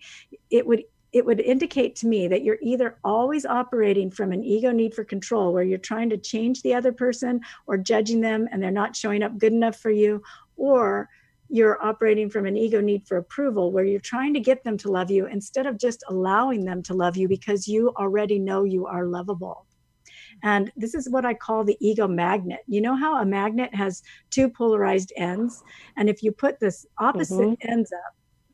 it would indicate to me that you're either always operating from an ego need for control, where you're trying to change the other person or judging them and they're not showing up good enough for you, or you're operating from an ego need for approval, where you're trying to get them to love you instead of just allowing them to love you because you already know you are lovable. And this is what I call the ego magnet. You know how a magnet has two polarized ends? And if you put this opposite ends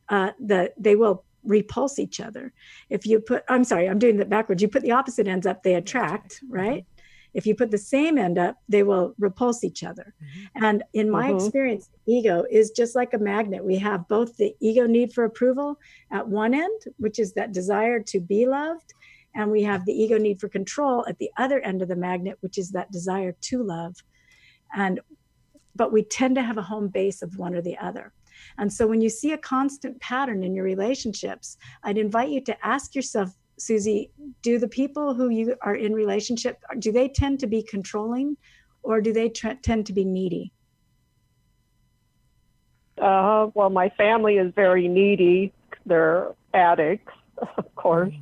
up, they will repulse each other. If you put, I'm doing that backwards. You put the opposite ends up, they attract, right? If you put the same end up, they will repulse each other. And in my experience, ego is just like a magnet. We have both the ego need for approval at one end, which is that desire to be loved. And we have the ego need for control at the other end of the magnet, which is that desire to love. But we tend to have a home base of one or the other. And so when you see a constant pattern in your relationships, I'd invite you to ask yourself, Susie, do the people who you are in relationship, do they tend to be controlling, or do they tend to be needy? Well, my family is very needy. They're addicts, of course.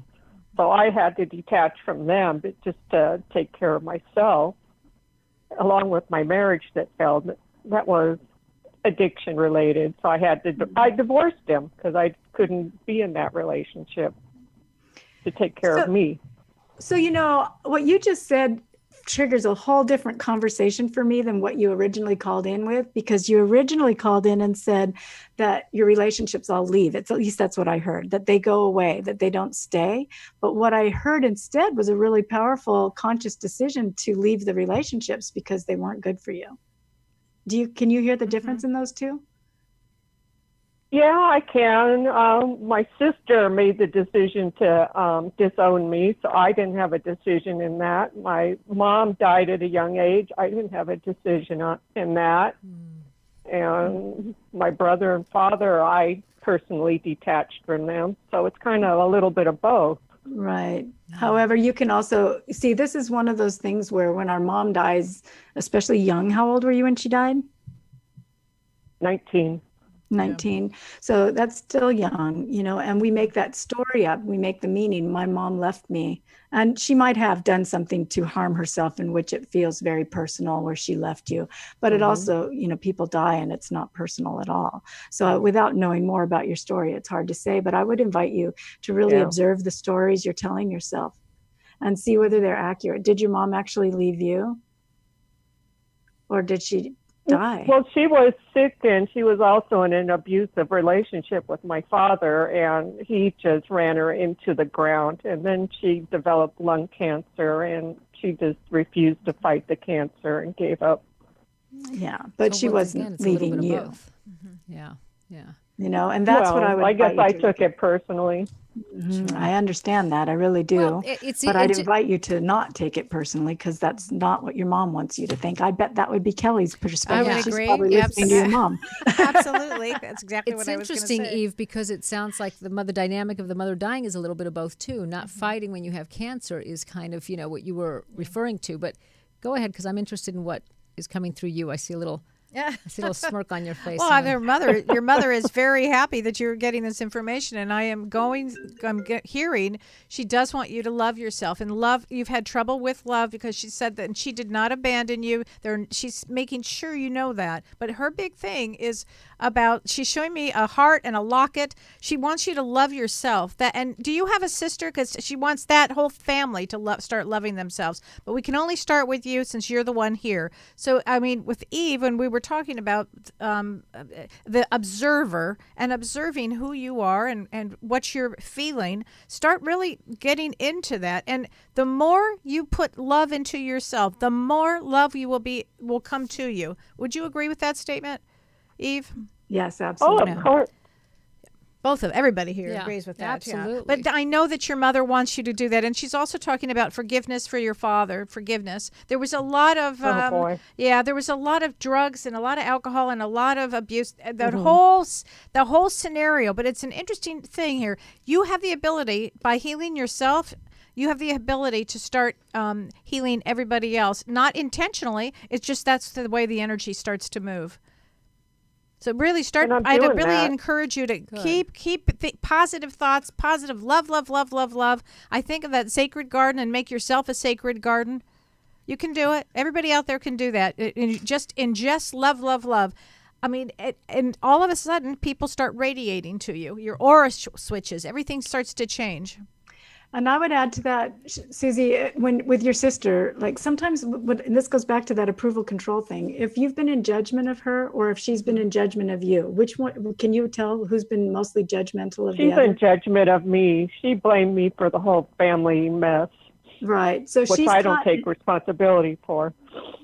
So I had to detach from them, but just to take care of myself, along with my marriage that failed. That was addiction related. So I divorced him because I couldn't be in that relationship to take care of me. So, what you just said triggers a whole different conversation for me than what you originally called in with, because you originally called in and said that your relationships all leave. At least that's what I heard, that they go away, that they don't stay. But what I heard instead was a really powerful conscious decision to leave the relationships because they weren't good for you. Can you hear the difference in those two? Yeah, I can. My sister made the decision to disown me, so I didn't have a decision in that. My mom died at a young age. I didn't have a decision in that. And my brother and father, I personally detached from them. So it's kind of a little bit of both. Right. However, you can also see, this is one of those things where when our mom dies, especially young, how old were you when she died? 19. Yeah. So that's still young, and we make that story up. We make the meaning, my mom left me, and she might have done something to harm herself in which it feels very personal where she left you. But it also, people die and it's not personal at all. So without knowing more about your story, it's hard to say, but I would invite you to really observe the stories you're telling yourself and see whether they're accurate. Did your mom actually leave you? Or did she die? Well, she was sick, and she was also in an abusive relationship with my father, and he just ran her into the ground. And then she developed lung cancer, and she just refused to fight the cancer and gave up. Yeah, but So she once again, wasn't it's a little leaving bit of you. both. Yeah, yeah. You know, and that's what I would. I guess invite I you to took do. it personally. I understand that. I really do. Well, but I'd invite you to not take it personally, because that's not what your mom wants you to think. I bet that would be Kelly's perspective. I would She's agree. probably listening to your mom. Absolutely. That's exactly It's what I was going to say. interesting, Eve, because it sounds like the mother dynamic of the mother dying is a little bit of both too. Not fighting when you have cancer is kind of, what you were referring to. But go ahead, because I'm interested in what is coming through you. I see a little smirk on your face. Well, your mother is very happy that you're getting this information, and I'm hearing she does want you to love yourself and love. You've had trouble with love because she said that, and she did not abandon you. She's making sure you know that. But her big thing is about, she's showing me a heart and a locket. She wants you to love yourself. And do you have a sister? Because she wants that whole family to start loving themselves. But we can only start with you since you're the one here. So, I mean, with Eve, when we were talking about the observer and observing who you are and what you're feeling, start really getting into that. And the more you put love into yourself, the more love will come to you. Would you agree with that statement, Eve? Yes, Oh, absolutely. of course. Everybody here Yeah, agrees with that. absolutely. Yeah. But I know that your mother wants you to do that. And she's also talking about forgiveness for your father, forgiveness. There was a lot of, there was a lot of drugs and a lot of alcohol and a lot of abuse, the whole scenario. But it's an interesting thing here. You have the ability, by healing yourself, you have the ability to start healing everybody else. Not intentionally. It's just that's the way the energy starts to move. So really I'd really encourage you to keep positive thoughts, positive love. I think of that sacred garden and make yourself a sacred garden. You can do it. Everybody out there can do that. Ingest love. I mean, and all of a sudden people start radiating to you. Your aura switches. Everything starts to change. And I would add to that, Susie, when with your sister, like sometimes, and this goes back to that approval control thing. If you've been in judgment of her, or if she's been in judgment of you, which one can you tell who's been mostly judgmental of the other? She's in judgment of me. She blamed me for the whole family mess. Right. So which I don't take responsibility for.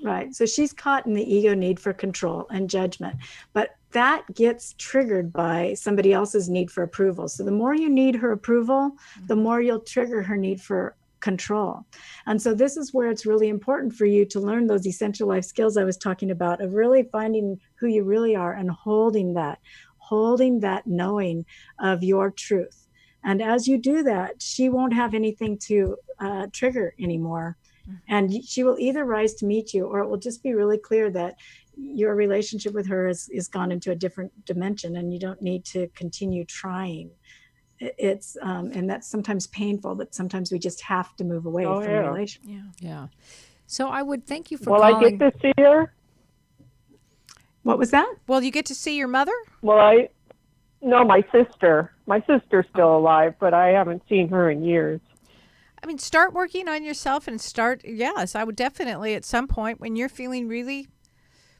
Right. So she's caught in the ego need for control and judgment. But that gets triggered by somebody else's need for approval. So the more you need her approval, the more you'll trigger her need for control. And so this is where it's really important for you to learn those essential life skills I was talking about, of really finding who you really are and holding that knowing of your truth. And as you do that, she won't have anything to trigger anymore. And she will either rise to meet you, or it will just be really clear that your relationship with her is gone into a different dimension, and you don't need to continue trying. It's and that's sometimes painful, but sometimes we just have to move away from the relationship. Yeah. So I would thank you for calling. I get to see her? What was that? Well, you get to see your mother? Well, no, my sister. My sister's still alive, but I haven't seen her in years. I mean, start working on yourself and yes, I would definitely at some point when you're feeling really,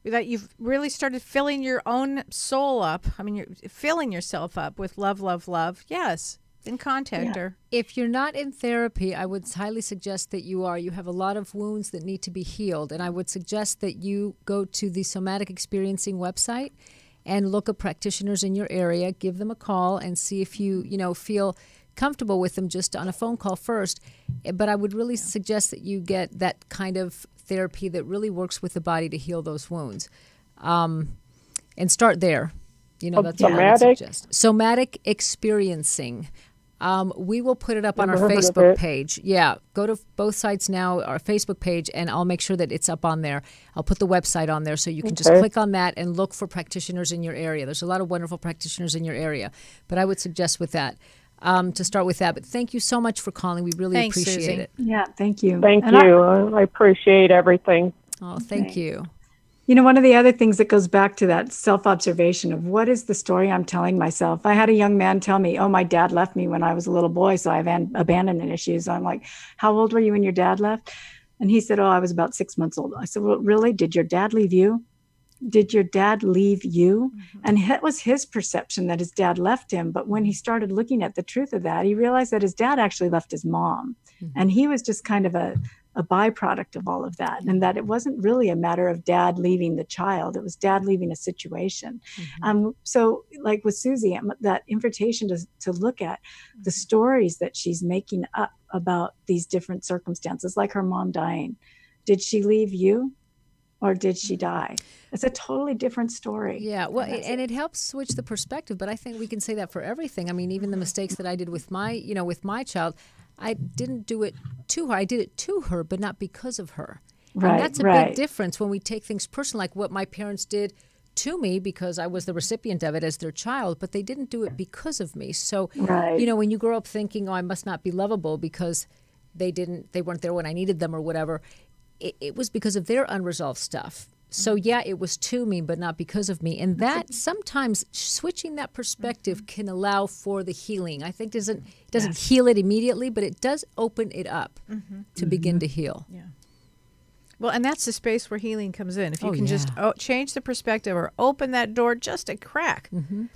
that you've really started filling your own soul up. I mean, you're filling yourself up with love. Yes, then contact her. If you're not in therapy, I would highly suggest that you are. You have a lot of wounds that need to be healed. And I would suggest that you go to the Somatic Experiencing website and look at practitioners in your area, give them a call and see if you feel comfortable with them just on a phone call first. But I would really suggest that you get that kind of therapy that really works with the body to heal those wounds. And start there. That's what I would suggest. Somatic Experiencing. We will put it up on our Facebook page. Yeah, go to both sites now, our Facebook page, and I'll make sure that it's up on there. I'll put the website on there so you can just click on that and look for practitioners in your area. There's a lot of wonderful practitioners in your area. But I would suggest with that, to start with that. But thank you so much for calling. We really appreciate it. Yeah, thank you. Thank you. I appreciate everything. Oh, thank you. One of the other things that goes back to that self-observation of what is the story I'm telling myself. I had a young man tell me, my dad left me when I was a little boy, so I have abandonment issues. I'm like, how old were you when your dad left? And he said, I was about 6 months old. I said, well, really? Did your dad leave you? did your dad leave you? And it was his perception that his dad left him. But when he started looking at the truth of that, he realized that his dad actually left his mom. And he was just kind of a byproduct of all of that. And that it wasn't really a matter of dad leaving the child. It was dad leaving a situation. So like with Susie, that invitation to look at the stories that she's making up about these different circumstances, like her mom dying. Did she leave you? Or did she die? It's a totally different story. Yeah, well, and it helps switch the perspective. But I think we can say that for everything. I mean, even the mistakes that I did with my child, I didn't do it to her. I did it to her, but not because of her. Right, and that's a big difference when we take things personal, like what my parents did to me because I was the recipient of it as their child, but they didn't do it because of me. So, when you grow up thinking, oh, I must not be lovable because they weren't there when I needed them or whatever, it was because of their unresolved stuff. So yeah, it was to me, but not because of me. And that sometimes switching that perspective can allow for the healing. I think it doesn't heal it immediately, but it does open it up to begin to heal. Yeah. Well, and that's the space where healing comes in. If you can just change the perspective or open that door just a crack,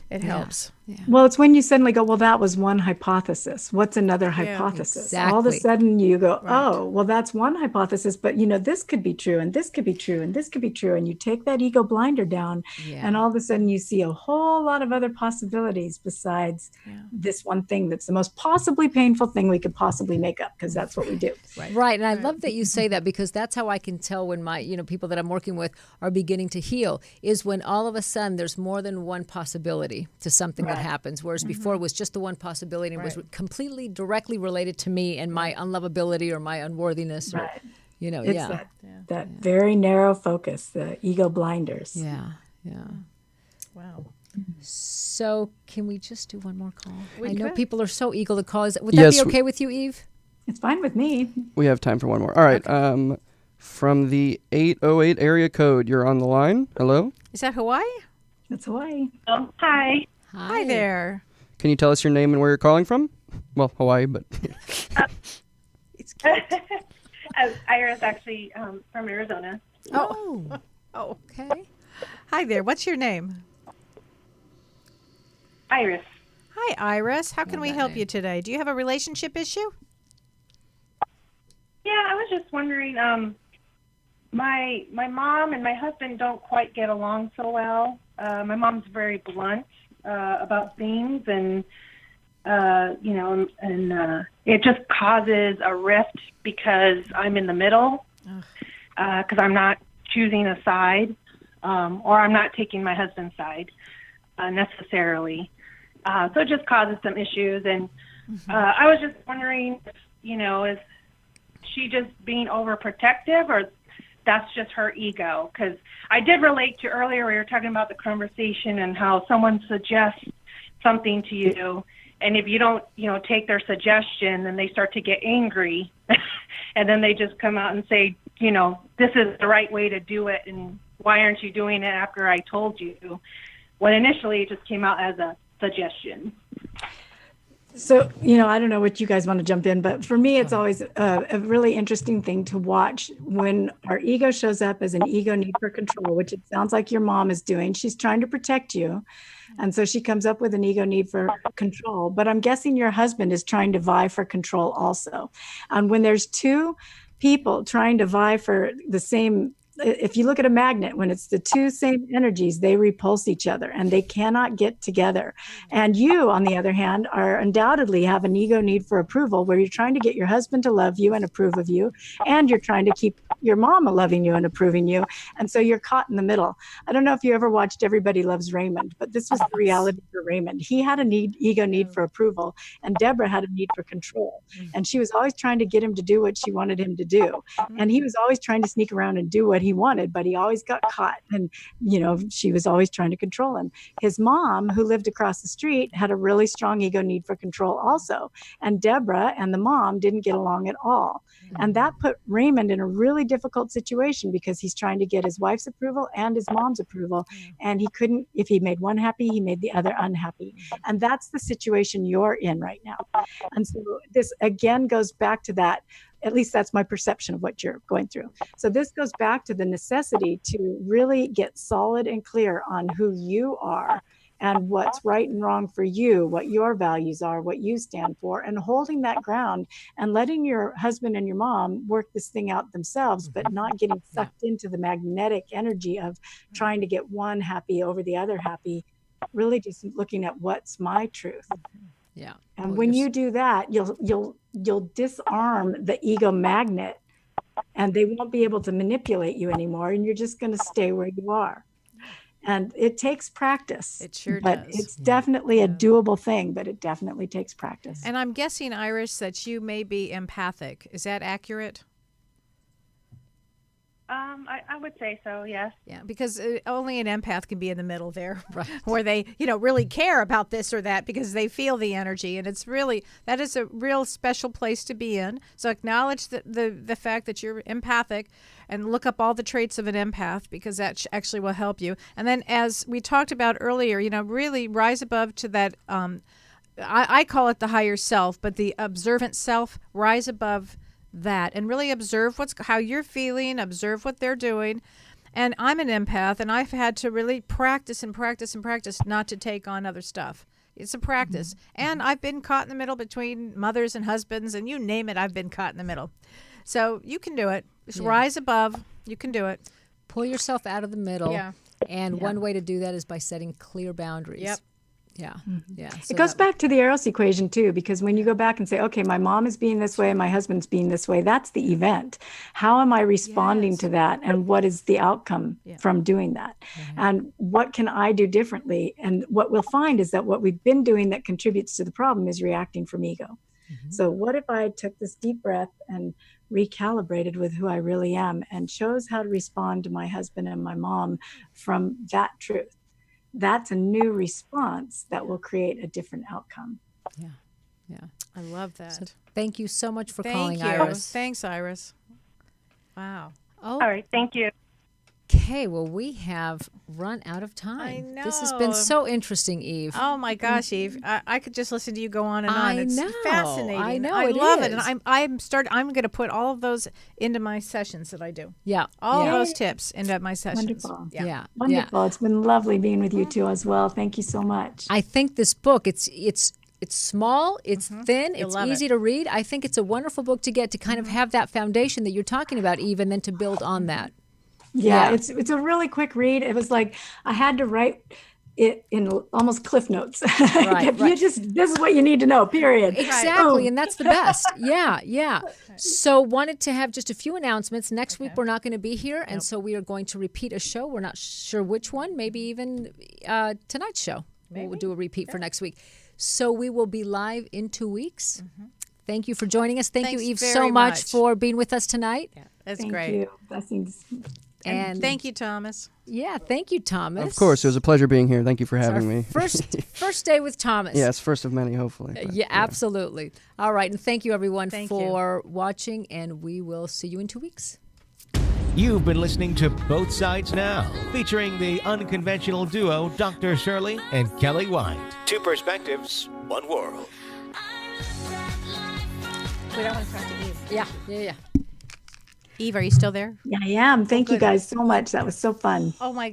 it helps. Yeah. Well, it's when you suddenly go, well, that was one hypothesis. What's another hypothesis? Exactly. All of a sudden you go, oh, well, that's one hypothesis, but this could be true, and this could be true, and this could be true. And you take that ego blinder down, and all of a sudden you see a whole lot of other possibilities besides this one thing that's the most possibly painful thing we could possibly make up, because that's what we do. Right. And I love that you say that, because that's how I can tell when my, people that I'm working with are beginning to heal, is when all of a sudden there's more than one possibility to something that happens, whereas before it was just the one possibility, and it was completely directly related to me and my unlovability or my unworthiness. Or, it's that very narrow focus, the ego blinders. Yeah. Wow. So can we just do one more call? I know people are so eager to call. Would that be okay with you, Eve? It's fine with me. We have time for one more. All right. Okay. From the 808 area code, you're on the line. Hello? Is that Hawaii? That's Hawaii. Oh, hi. Hi there. Can you tell us your name and where you're calling from? Well, Hawaii, but... It's cute. Iris, actually, from Arizona. Oh, okay. Hi there. What's your name? Iris. Hi, Iris. How can we help you today? Do you have a relationship issue? Yeah, I was just wondering, my mom and my husband don't quite get along so well. My mom's very blunt about things, and it just causes a rift because I'm in the middle, because I'm not choosing a side, or I'm not taking my husband's side necessarily. So it just causes some issues, and I was just wondering, is she just being overprotective, or that's just her ego? Because I did relate to earlier, we were talking about the conversation and how someone suggests something to you, and if you don't, take their suggestion, then they start to get angry, and then they just come out and say, this is the right way to do it, and why aren't you doing it after I told you? When initially it just came out as a suggestion. So, I don't know what you guys want to jump in, but for me, it's always a really interesting thing to watch when our ego shows up as an ego need for control, which it sounds like your mom is doing. She's trying to protect you. And so she comes up with an ego need for control. But I'm guessing your husband is trying to vie for control also. And when there's two people trying to vie for the same, if you look at a magnet, when it's the two same energies, they repulse each other and they cannot get together. And you, on the other hand, are undoubtedly have an ego need for approval, where you're trying to get your husband to love you and approve of you, and you're trying to keep your mama loving you and approving you. And so you're caught in the middle. I don't know if you ever watched Everybody Loves Raymond, but this was the reality for Raymond. He had a ego need for approval, and Deborah had a need for control. And she was always trying to get him to do what she wanted him to do. And he was always trying to sneak around and do what he wanted, but he always got caught. And, she was always trying to control him. His mom, who lived across the street, had a really strong ego need for control also. And Deborah and the mom didn't get along at all. And that put Raymond in a really difficult situation, because he's trying to get his wife's approval and his mom's approval. And he couldn't, if he made one happy, he made the other unhappy. And that's the situation you're in right now. And so this again goes back to that. At least that's my perception of what you're going through. So this goes back to the necessity to really get solid and clear on who you are and what's right and wrong for you, what your values are, what you stand for, and holding that ground and letting your husband and your mom work this thing out themselves, but not getting sucked into the magnetic energy of trying to get one happy over the other happy, really just looking at what's my truth. Yeah. And when you do that, you'll disarm the ego magnet, and they won't be able to manipulate you anymore, and you're just going to stay where you are. And it takes practice. It sure but does. It's definitely a doable thing, but it definitely takes practice. And I'm guessing, Iris, that you may be empathic. Is that accurate? I would say so, yes. Yeah, because only an empath can be in the middle there, right, where they, really care about this or that because they feel the energy, and that is a real special place to be in. So acknowledge the fact that you're empathic, and look up all the traits of an empath, because that actually will help you. And then, as we talked about earlier, really rise above to that. I call it the higher self, but the observant self. Rise above that and really observe how you're feeling, observe what they're doing. And I'm an empath, and I've had to really practice and practice and practice not to take on other stuff. It's a practice. Mm-hmm. And I've been caught in the middle between mothers and husbands, and you name it, I've been caught in the middle. So you can do it. Just rise above. You can do it. Pull yourself out of the middle. Yeah. And one way to do that is by setting clear boundaries. Yep. Yeah. Mm-hmm. Yeah. It goes back to the Eros equation too, because when you go back and say, okay, my mom is being this way and my husband's being this way, that's the event. How am I responding to that? And what is the outcome from doing that? Mm-hmm. And what can I do differently? And what we'll find is that what we've been doing that contributes to the problem is reacting from ego. Mm-hmm. So what if I took this deep breath and recalibrated with who I really am and chose how to respond to my husband and my mom from that truth? That's a new response that will create a different outcome. Yeah. Yeah. I love that. So thank you so much for Thank calling, you. Iris. Thanks, Iris. Wow. Oh. All right. Thank you. Okay. Well, we have run out of time. I know. This has been so interesting, Eve. Oh my gosh, Eve! I could just listen to you go on and on. It's fascinating. I know. I it love is. it, and I'm going to put all of those into my sessions that I do. Yeah. All those tips into my sessions. Wonderful. Yeah. Wonderful. Yeah. It's been lovely being with you too as well. Thank you so much. I think this book, it's small, it's thin, You'll it's love easy it. to read. I think it's a wonderful book to get to kind of have that foundation that you're talking about, Eve, and then to build on that. Yeah, it's a really quick read. It was like I had to write it in almost cliff notes. Right. This is what you need to know, period. Exactly, Boom. and that's the best. Yeah. So wanted to have just a few announcements. Next week we're not going to be here, and so we are going to repeat a show. We're not sure which one, maybe even tonight's show. Maybe. We'll do a repeat for next week. So we will be live in 2 weeks. Mm-hmm. Thank you for joining us. Thank Thanks you, Eve, very so much much for being with us tonight. Yeah, that's Thank great. you. Blessings. And thank you, Thomas. Yeah, thank you, Thomas. Of course, it was a pleasure being here. Thank you for having me. First day with Thomas. Yes, first of many, hopefully. Yeah, absolutely. All right, and thank you, everyone, Thank for watching, and we will see you in 2 weeks. You've been listening to Both Sides Now, featuring the unconventional duo Dr. Shirley and Kelly White. Two perspectives, one world. Wait, I want to talk to Eve. Yeah. Eve, are you still there? Yeah, I am. Thank you guys so much. That was so fun. Oh my